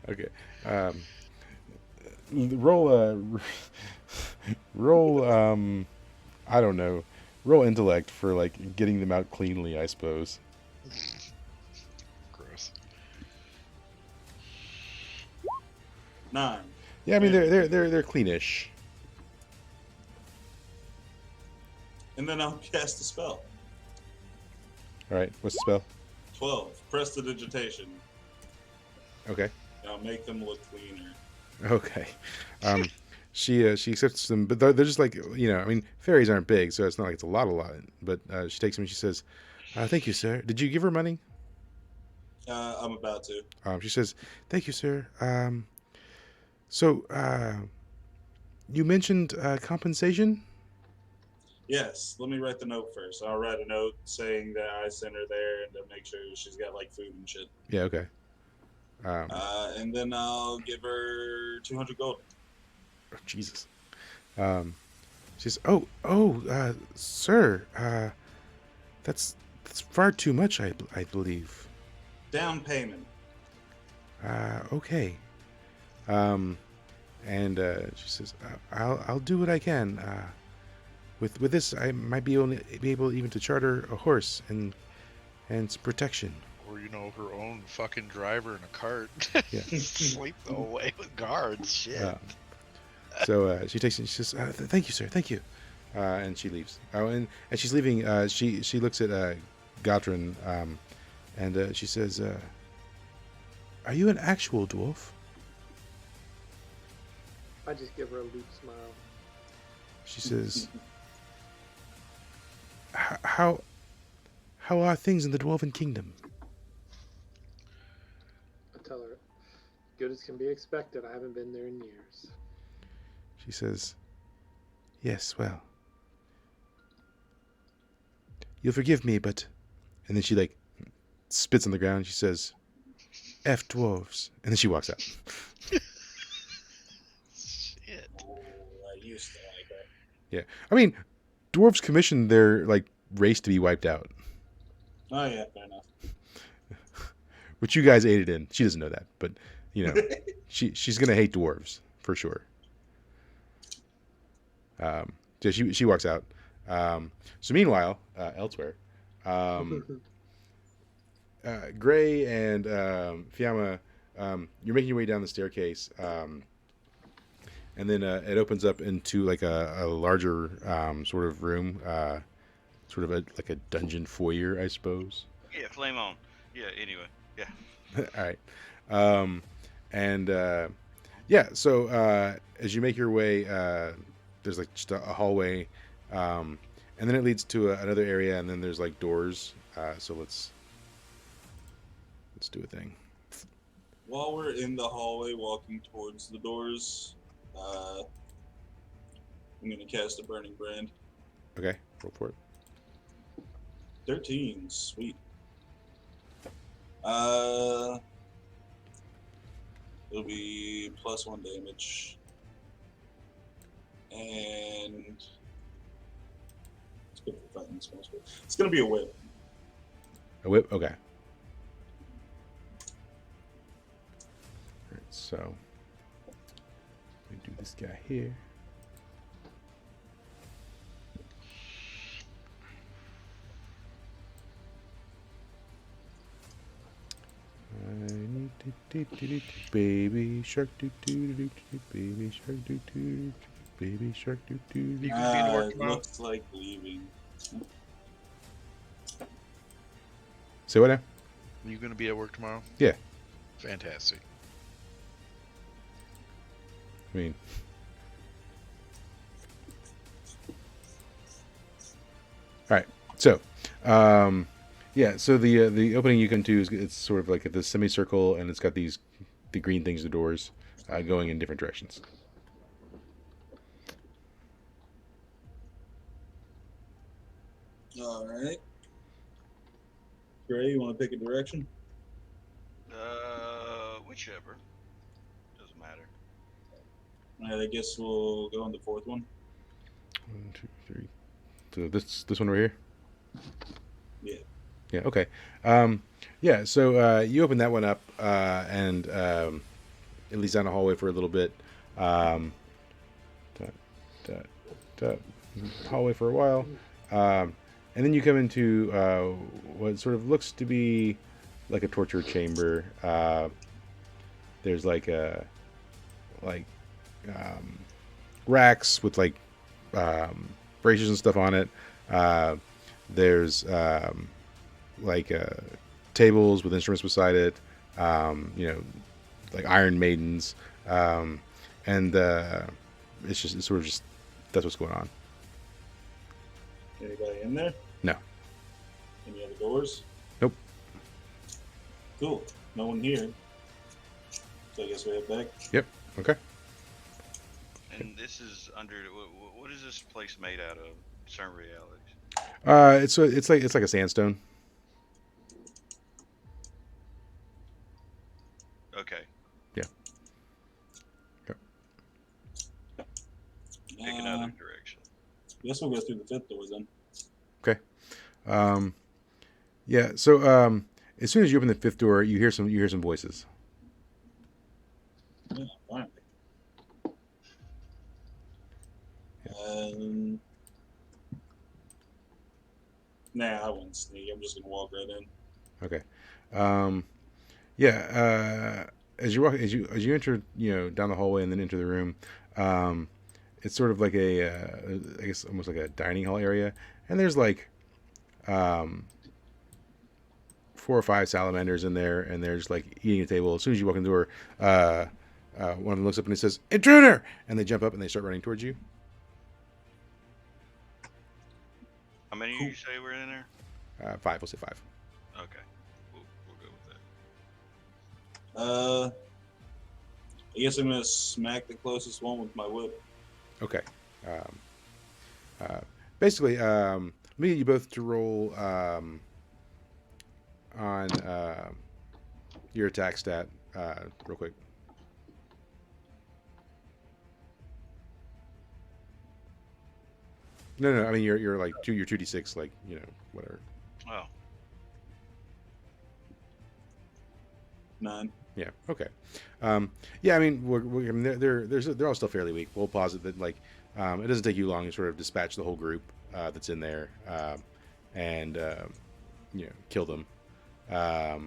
Okay. Roll roll I don't know. Roll intellect for like getting them out cleanly, I suppose. Gross. 9. Yeah, I mean they're cleanish. And then I'll cast a spell. All right. What's the spell? 12. Prestidigitation. Okay. And I'll make them look cleaner. Okay. She accepts them, but they're just like, I mean, fairies aren't big, so it's not like it's a lot. But she takes them and she says, "Thank you, sir. Did you give her money?" I'm about to. She says, "Thank you, sir. So you mentioned compensation." Yes, let me write the note first. I'll write a note saying that I sent her there and to make sure she's got like food and shit. Yeah. Okay. And then I'll give her 200 gold. Jesus. She says, "Oh, sir. That's far too much. I believe." Down payment. Okay. And she says, "I'll do what I can. With this, I might be able even to charter a horse and some protection." Or her own fucking driver in a cart. Yeah. Sleep the whole way with guards. Shit. So she takes it. And she says, "Thank you, sir. Thank you," and she leaves. Oh, and as she's leaving, she looks at Gautrin, and she says, "Are you an actual dwarf?" I just give her a loose smile. She says, "How are things in the Dwarven Kingdom?" I tell her, good as can be expected. I haven't been there in years. She says, "Yes, well, you'll forgive me, but..." And then she like spits on the ground. And she says, "F dwarves," and then she walks out. Shit. Oh, I used to like that. Yeah, I mean, dwarves commissioned their like race to be wiped out, Oh yeah, fair enough. which you guys aided in. She doesn't know that, but she's gonna hate dwarves for sure. So she walks out. So meanwhile, elsewhere, Gray and Fiamma, you're making your way down the staircase, and then it opens up into like a larger sort of room, sort of like a dungeon foyer, I suppose. Yeah, flame on. Yeah, anyway. Yeah. All right. And yeah, so as you make your way, there's like just a hallway, and then it leads to another area, and then there's like doors. So let's do a thing. While we're in the hallway walking towards the doors, I'm going to cast a Burning Brand. Okay, roll for it. 13, sweet. It'll be +1 damage. And it's good for fighting small spell. It's going to be a whip. A whip? Okay. Alright, so let me do this guy here. Baby shark doo doo doo doo, baby shark doo doo, baby shark doo doo. You can be to work It tomorrow? looks like leaving. Say what now? Are you going to be at work tomorrow? Yeah. Fantastic. I mean, all right. So, Yeah, so the opening you come to is it's sort of like at this semicircle, and it's got the green things, the doors, going in different directions. All right. Gray, you want to pick a direction? Whichever. Doesn't matter. All right, I guess we'll go on the fourth one. 1, 2, 3. So this one right here. Yeah. Yeah. Okay. Yeah. So you open that one up, and it leads down the hallway for a little bit. Um, dot, dot, dot, hallway for a while, and then you come into what sort of looks to be like a torture chamber. There's like um, racks with like braces and stuff on it. There's like tables with instruments beside it. You know, like Iron Maidens, and it's sort of just that's what's going on. Anybody in there? No. Any other doors? Nope. Cool. No one here. So I guess we head back. Yep. Okay. And this is under. What is this place made out of? Certain realities. It's like a sandstone. Okay. Yeah. Pick another direction. Guess we'll go through the fifth door then. Okay. Yeah. So as soon as you open the fifth door, you hear some voices. Yeah, finally. Nah, I wouldn't sneak. I'm just gonna walk right in. Okay. Yeah. As you enter, down the hallway and then enter the room, it's sort of like I guess almost like a dining hall area, and there's like 4 or 5 salamanders in there, and they're just like eating a table. As soon as you walk in the door, one of them looks up and he says, "Intruder!" And they jump up and they start running towards you. How many Cool. you say were in there? 5. We'll say 5. Okay. We'll go with that. I guess I'm gonna smack the closest one with my whip. Okay. Basically, let me get you both to roll on your attack stat real quick. No. I mean, you're like you're 2d6, like whatever. Oh. 9. Yeah. Okay. Yeah. I mean, I mean, they're all still fairly weak. We'll posit that like it doesn't take you long to sort of dispatch the whole group that's in there, and kill them. But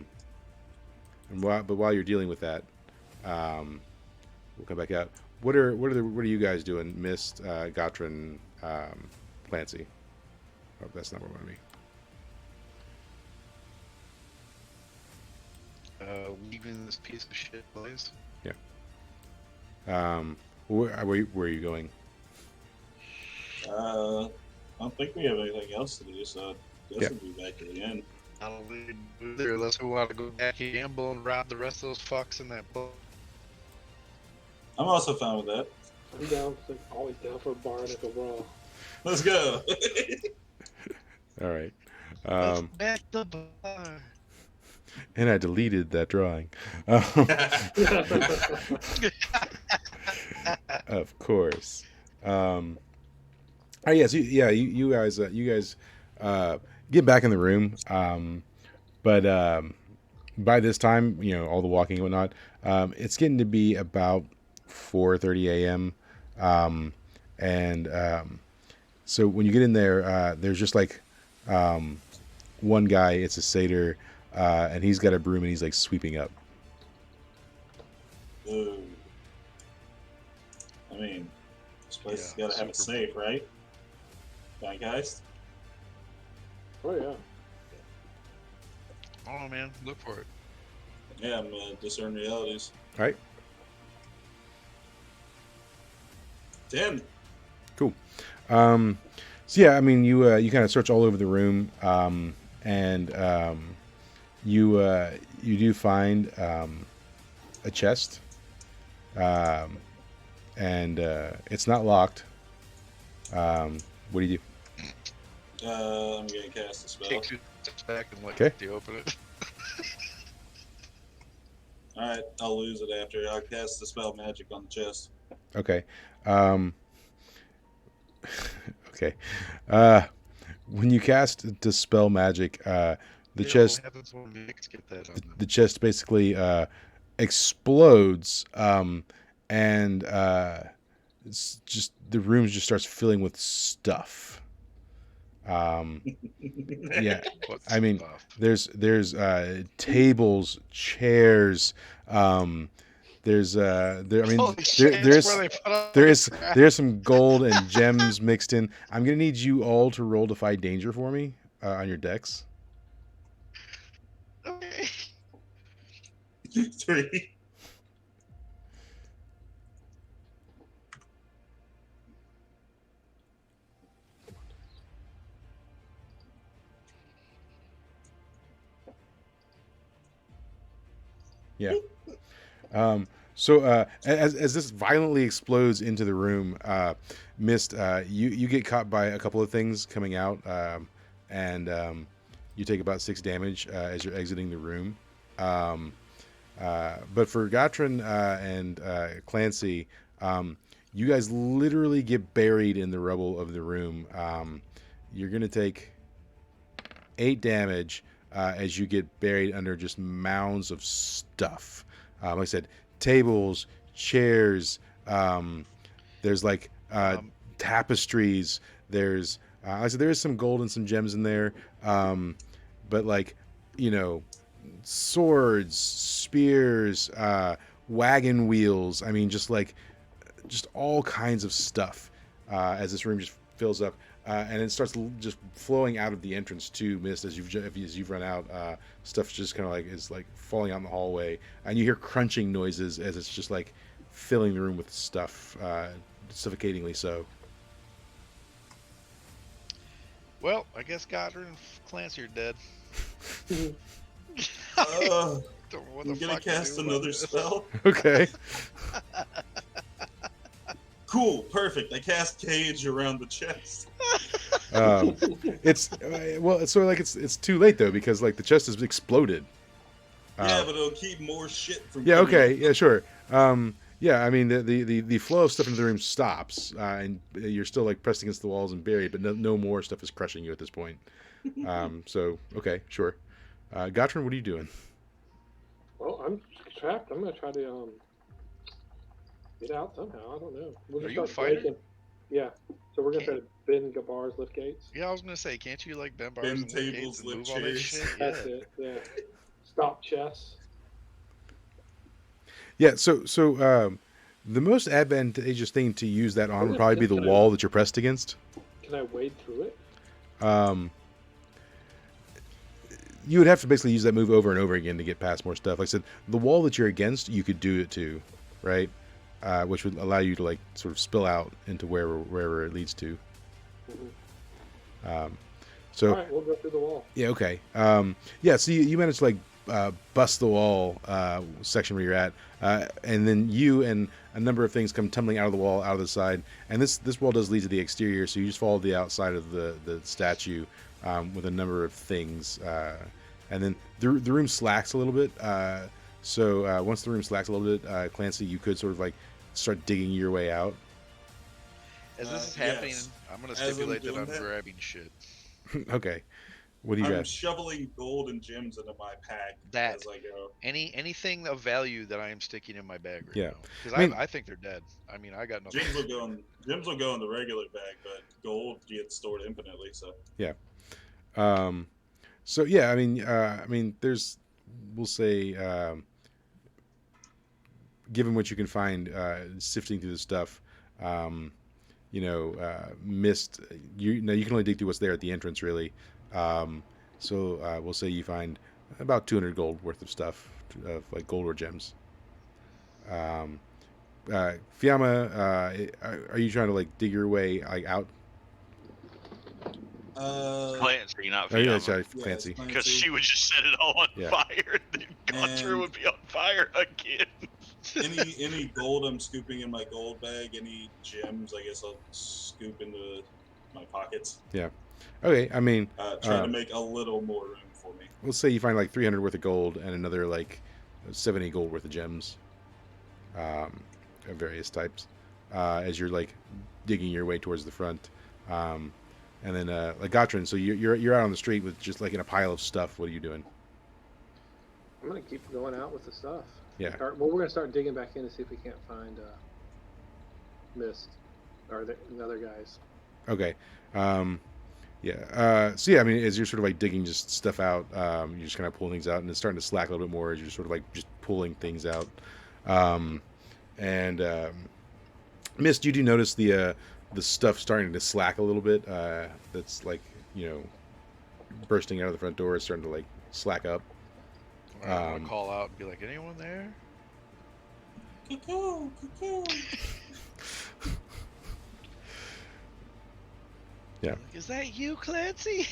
while you're dealing with that, we'll come back out. What are you guys doing, Mist, Gotran, Clancy? Oh, that's not what I want to be. Leaving this piece of shit place. Where are you going? I don't think we have anything else to do, so I guess we'll be back at the end. I don't really do there unless we want to go back and gamble and rob the rest of those fucks in that boat. I'm also fine with that. I'm down. Like, always down for a bar and a brawl. Let's go. All right. Let's bet the bar. And I deleted that drawing. Of course. Oh yeah, so you guys get back in the room. But by this time, all the walking and whatnot, it's getting to be about 4:30 a.m. So when you get in there, there's just like one guy. It's a satyr, and he's got a broom and he's like sweeping up. Ooh. I mean, this place has got to have it safe, right? Guys? Oh yeah. Oh man, look for it. Yeah, I'm discern realities. All right. 10. Cool. So yeah, I mean, you kind of search all over the room. and you do find a chest, um, and it's not locked. What do you do? I'm gonna cast a spell. Take 2 steps back and let Okay. you open it. All right, I'll lose it after. I'll cast the spell magic on the chest. Okay. Um, okay. Uh, when you cast Dispel Magic, the Yeah, what chest happens when mix get that on them? the chest basically explodes, and it's just the room just starts filling with stuff. Yeah, What I mean, stuff? there's tables, chairs. There's there. I mean, Holy shit! That's where they put all the crap. there's some gold and gems mixed in. I'm gonna need you all to roll Defy Danger for me on your decks. Okay. 3. Yeah. So as this violently explodes into the room, Mist, you get caught by a couple of things coming out, and you take about 6 damage as you're exiting the room. Um, but for Gatrin and Clancy, you guys literally get buried in the rubble of the room. You're gonna take 8 damage as you get buried under just mounds of stuff. Like I said, tables, chairs. There's like tapestries. There's like I said, there is some gold and some gems in there, but like you know, swords, spears, wagon wheels. I mean, just all kinds of stuff as this room just fills up. And it starts just flowing out of the entrance to Mist as you've run out. Stuff just kind of like is like falling out in the hallway, and you hear crunching noises as it's just like filling the room with stuff, suffocatingly so. Well, I guess Goddard and Clancy are dead. Uh, Don't know what I'm the gonna fuck to cast do about another this. spell. Okay. Cool, perfect. I cast Cage around the chest. It's well, it's sort of like it's too late though because like the chest has exploded. Yeah, but it'll keep more shit from. Yeah. coming Okay. out. Yeah. Sure. Yeah. I mean, the flow of stuff into the room stops, and you're still like pressed against the walls and buried, but no more stuff is crushing you at this point. So okay, sure. Gottrin, what are you doing? Well, I'm trapped. I'm gonna try to get out somehow. I don't know. We'll Are just you a start fighter? breaking. Yeah. So we're gonna try to bend bars, lift gates. Yeah, I was gonna say, can't you like bend bars Bend and lift tables, gates and lift move all that chairs. shit? That's Yeah. it. Yeah. Stop chests. Yeah. So the most advantageous thing to use that on would probably be the Can I- wall that you're pressed against. Can I wade through it? You would have to basically use that move over and over again to get past more stuff. Like I said, the wall that you're against, you could do it to, right? Which would allow you to like sort of spill out into wherever it leads to. So All right, we'll go through the wall. yeah, okay. Yeah, so you managed to like bust the wall section where you're at, and then you and a number of things come tumbling out of the wall, out of the side, and this wall does lead to the exterior. So you just follow the outside of the statue with a number of things, and then the room slacks a little bit. So once the room slacks a little bit, Clancy, you could sort of like start digging your way out. As this is Yes. happening, I'm gonna As I'm stipulate that doing I'm that. grabbing shit. Okay, what do you I'm got? shoveling gold and gems into my pack That. as I go. Anything of value that I am sticking in my bag right Yeah. now. Because I mean- I think they're dead. I mean, I got nothing. Gems will go in. Gems will go in the regular bag, but gold gets stored infinitely. So So yeah, I mean, there's, we'll say, given what you can find, sifting through the stuff, Mist. You can only dig through what's there at the entrance, really. So we'll say you find about 200 gold worth of stuff, like gold or gems. Fiamma, are you trying to like dig your way like out? Clancy, not Oh yeah, Fiamma. sorry, yeah, Clancy. it's Because Clancy. she would just set it all on Yeah. fire, then Gunter And would be on fire again. any gold I'm scooping in my gold bag, any gems I guess I'll scoop into my pockets. Okay, I mean, Try to make a little more room for me. let's say you find like 300 worth of gold and another like 70 gold worth of gems, of various types, as you're like digging your way towards the front. And then like Gotrin, so you're out on the street with just like in a pile of stuff. What are you doing? I'm gonna keep going out with the stuff. Yeah. Well, we're gonna start digging back in to see if we can't find Mist or the other guys. Okay. Yeah. So yeah, I mean, as you're sort of like digging just stuff out, you're just kind of pulling things out, and it's starting to slack a little bit more as you're sort of like just pulling things out. And Mist, you do notice the stuff starting to slack a little bit. That's like bursting out of the front door is starting to like slack up. I'm gonna call out and be like, anyone there? Cuckoo, cuckoo. Yeah. Like, is that you, Clancy?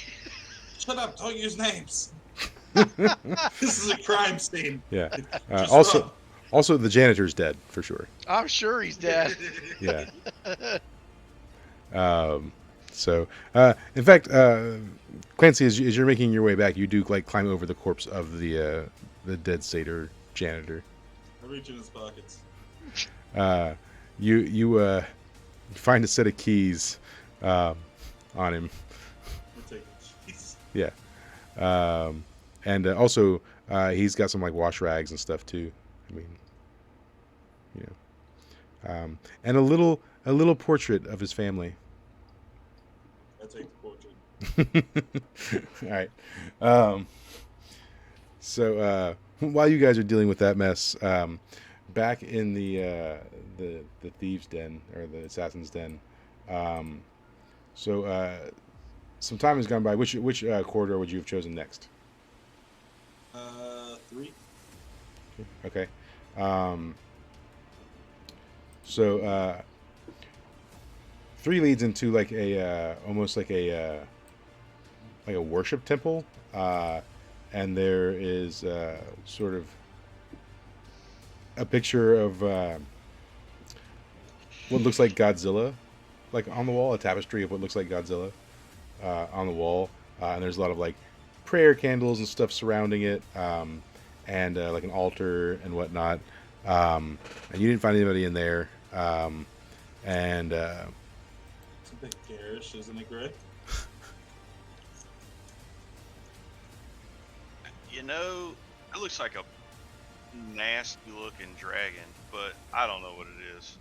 Shut up! Don't use names. This is a crime scene. Yeah. Just Also, run. also the janitor's dead for sure. I'm sure he's dead. Yeah. So, in fact, Clancy, as you're making your way back, you do like climb over the corpse of the dead satyr janitor. I reach in his pockets. You find a set of keys on him. I'm taking keys. Yeah. And also he's got some like wash rags and stuff too. I mean, and a little portrait of his family. I take the portrait. All right. So while you guys are dealing with that mess, back in the thieves' den or the assassin's den, so some time has gone by. Which corridor would you have chosen next? 3. Okay. So 3 leads into like a almost like a worship temple, and there is sort of a picture of what looks like Godzilla, like on the wall, a tapestry of what looks like Godzilla on the wall, and there's a lot of like prayer candles and stuff surrounding it, and like an altar and whatnot. And you didn't find anybody in there, and It's a bit garish, isn't it, Greg? It looks like a nasty looking dragon, but I don't know what it is.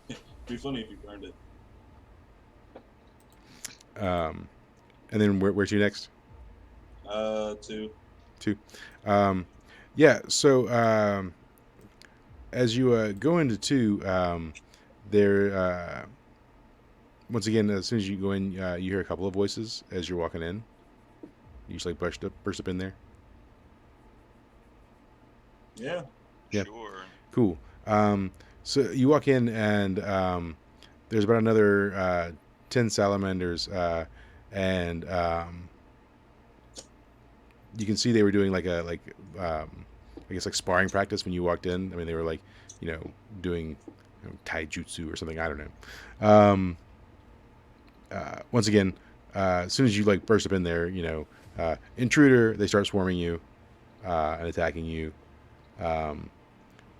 It'd be funny if you burned it. and then where to next? 2. Yeah. So as you go into 2, there once again, as soon as you go in, you hear a couple of voices as you're walking in. You just like burst up in there. Yeah. Yeah. Sure. Cool. So you walk in, and there's about another 10 salamanders, and you can see they were doing like I guess like sparring practice when you walked in. I mean, they were like doing taijutsu or something. I don't know. Once again, as soon as you like burst up in there, intruder, they start swarming you and attacking you.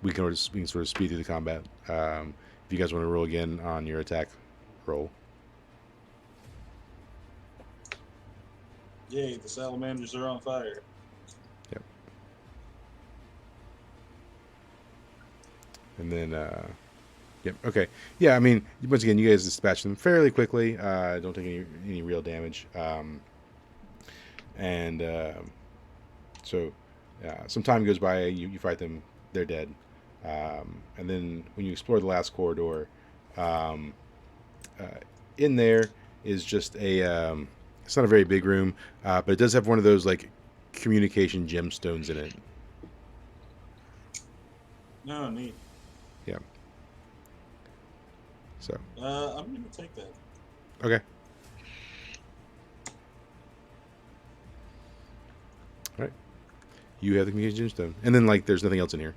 We can sort of speed through the combat. If you guys want to roll again on your attack roll. Yay, the salamanders are on fire. Yep. And then, yep. Okay. Yeah. I mean, once again, you guys dispatch them fairly quickly. Don't take any real damage. So some time goes by. You fight them. They're dead. And then when you explore the last corridor, in there is just a. It's not a very big room, but it does have one of those like communication gemstones in it. No, neat. Yeah. So. I'm gonna take that. Okay. You have the communication gemstone, and then like there's nothing else in here.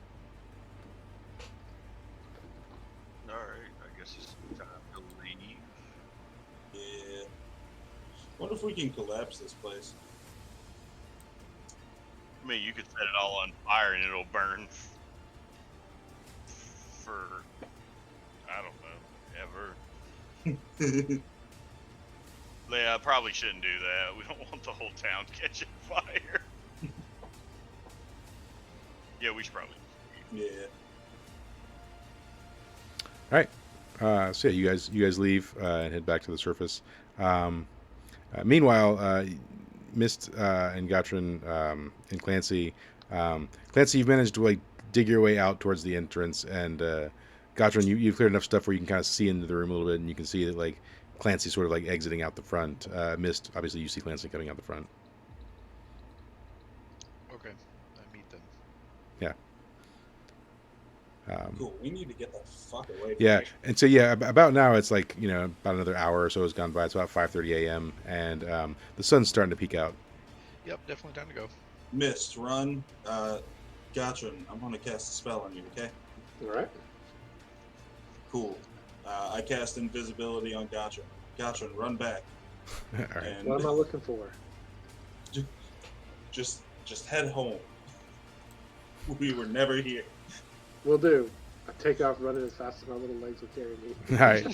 All right, I guess it's time to leave. Yeah. What if we can collapse this place? I mean, you could set it all on fire and it'll burn for, I don't know, ever. Yeah, I probably shouldn't do that. We don't want the whole town catching fire. Yeah, we should probably. Yeah. All right. So yeah, you guys leave and head back to the surface. Meanwhile, Mist and Gatrin and Clancy, Clancy, you've managed to like dig your way out towards the entrance, and Gatrin, you've cleared enough stuff where you can kind of see into the room a little bit, and you can see that like Clancy sort of like exiting out the front. Mist, obviously, you see Clancy coming out the front. Okay, I meet them. Yeah. Cool. We need to get the fuck away from Yeah, here. and so yeah, about now it's like about another hour or so has gone by. It's about 5:30 a.m. and the sun's starting to peek out. Yep, definitely time to go. Mist, run. Gatrin, I'm going to cast a spell on you, okay? All right. Cool. I cast invisibility on Gatrin. Gatrin, run back. All right. And What am I looking for? just head home. We were never here. Will do. I take off running as fast as my little legs will carry me. All right.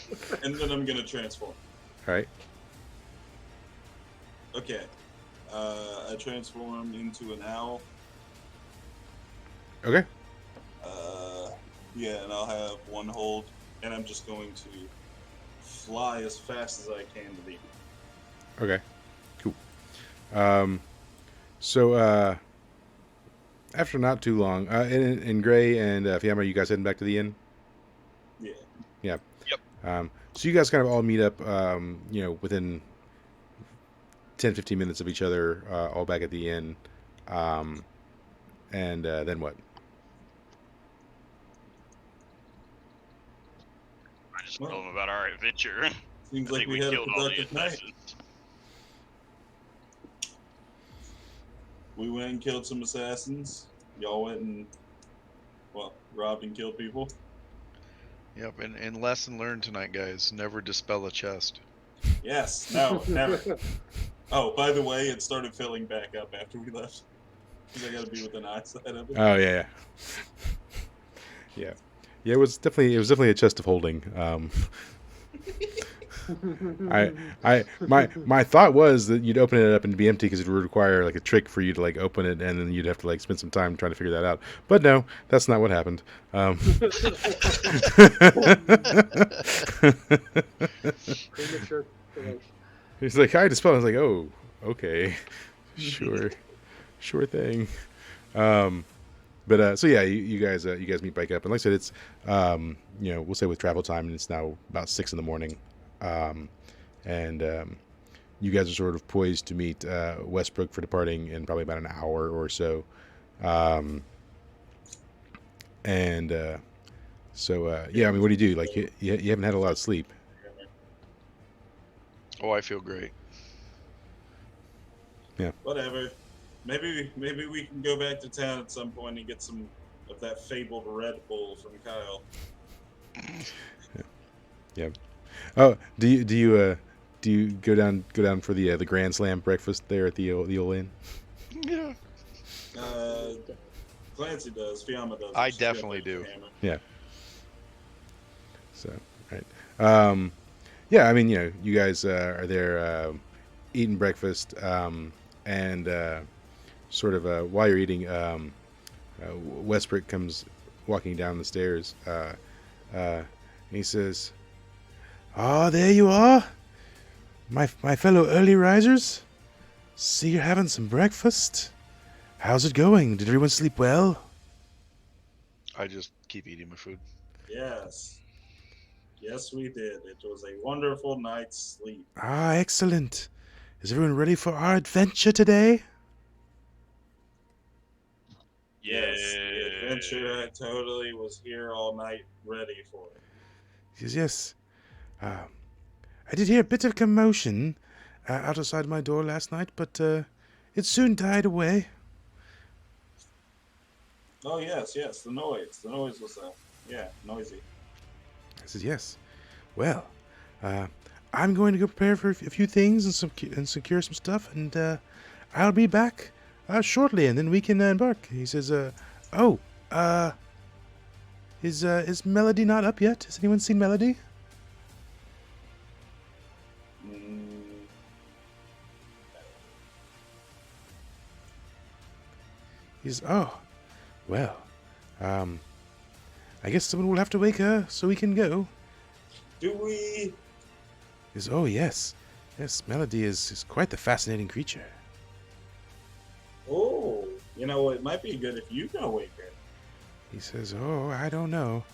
And then I'm going to transform. All right. Okay. I transform into an owl. Okay. Yeah, and I'll have one hold, and I'm just going to fly as fast as I can to the. Okay. Cool. So after not too long, in Gray and Fiamma, you guys heading back to the inn? Yeah. Yeah. Yep. So you guys kind of all meet up, within 10, 15 minutes of each other, all back at the inn. And then what? I just told them about our adventure. Seems I like think we we had a killed all the productive night. assassins. We went and killed some assassins. Y'all went and, robbed and killed people. Yep, and lesson learned tonight, guys: never dispel a chest. Yes. No. Never. Oh, by the way, it started filling back up after we left. Because I got to be within eyesight of it. Oh yeah. Yeah. Yeah, it was definitely a chest of holding. My thought was that you'd open it up and it'd be empty because it would require like a trick for you to like open it, and then you'd have to like spend some time trying to figure that out. But no, that's not what happened. Premature creation. He's like, I dispel. I was like, oh, okay, sure thing. But so yeah, you guys meet back up, and like I said, it's we'll say with travel time, and it's now about 6 a.m. And you guys are sort of poised to meet Westbrook for departing in probably about an hour or so. Yeah, I mean, what do you do? Like you haven't had a lot of sleep. Oh, I feel great. Whatever. Maybe we can go back to town at some point and get some of that fabled Red Bull from Kyle. Yeah. Oh, do you go down for the Grand Slam breakfast there at the old inn? Yeah, Clancy does. Fiamma does. I She's got definitely the do. hammer. Yeah. So right. Yeah, I mean, you guys are there eating breakfast, and sort of while you're eating, Westbrook comes walking down the stairs. And he says, "Ah, there you are, my fellow early risers. See you're having some breakfast. How's it going? Did everyone sleep well?" I just keep eating my food. Yes. Yes, we did. It was a wonderful night's sleep. Ah, excellent. Is everyone ready for our adventure today? Yes, the adventure. I totally was here all night, ready for it. He says, yes. I did hear a bit of commotion outside my door last night, but it soon died away. Oh yes, yes, the noise. The noise was noisy. I says, yes. Well, uh, I'm going to go prepare for a few things and secure some stuff, and I'll be back shortly, and then we can embark. He says, oh, uh, is Melody not up yet? Has anyone seen Melody? Mm, He's, oh, well, I guess someone will have to wake her so we can go. do we? He's, oh, yes. Yes, Melody is quite the fascinating creature. Oh, it might be good if you go wake her. He says, oh, I don't know.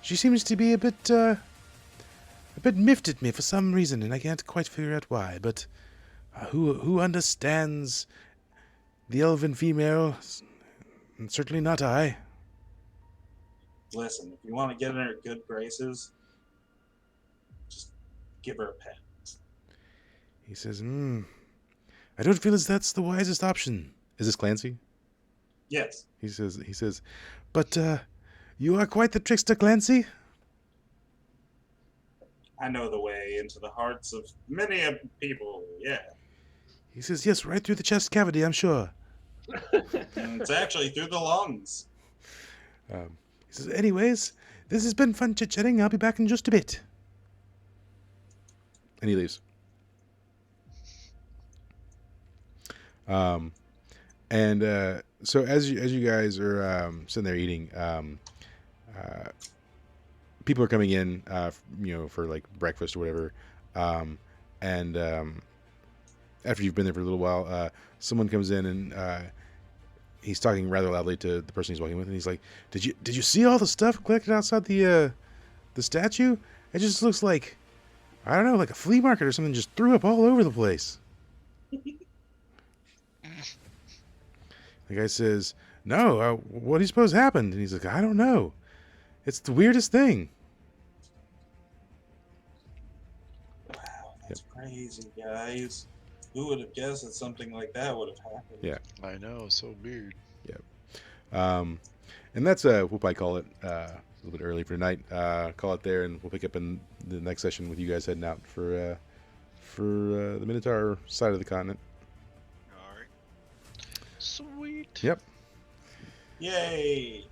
She seems to be a bit miffed at me for some reason, and I can't quite figure out why, but who understands the elven female? Certainly not I. Listen, if you want to get in her good graces, just give her a pet. He says, I don't feel as that's the wisest option. Is this Clancy? Yes. He says, but you are quite the trickster, Clancy. I know the way into the hearts of many a people, yeah. He says, yes, right through the chest cavity, I'm sure. And it's actually through the lungs. He says, anyways, this has been fun chit-chatting. I'll be back in just a bit. And he leaves. So as you guys are sitting there eating, people are coming in, for like breakfast or whatever. And after you've been there for a little while, someone comes in and he's talking rather loudly to the person he's walking with, and he's like, "Did you see all the stuff collected outside the statue? It just looks like, I don't know, like a flea market or something just threw up all over the place." The guy says, "No, what do you suppose happened?" And he's like, "I don't know. It's the weirdest thing." Wow, that's crazy, guys. Who would have guessed that something like that would have happened? Yeah. I know, so weird. And that's we'll probably call it a little bit early for tonight. Call it there, and we'll pick up in the next session with you guys heading out for the Minotaur side of the continent. All right. Sweet. Yep. Yay!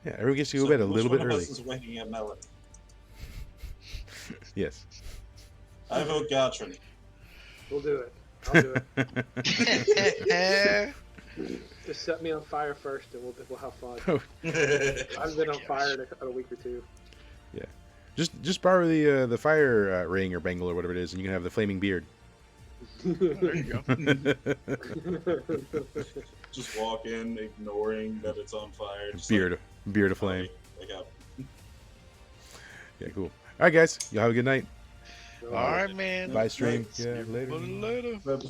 Yeah, everyone gets to go to bed a little bit Which one early. of us is waking up Melody? Yes. I vote Gotron. We'll do it. I'll do it. Yeah. Just set me on fire first, and we'll have fun. Oh. I've been on fire in a week or two. Just borrow the fire ring or bangle or whatever it is, and you can have the flaming beard. There you go. Just walk in, ignoring that it's on fire. Just beard of flame. Wake up. Yeah, cool. All right, guys, y'all have a good night. All right, man. Bye, stream. Thanks. Yeah, later. Later. Later.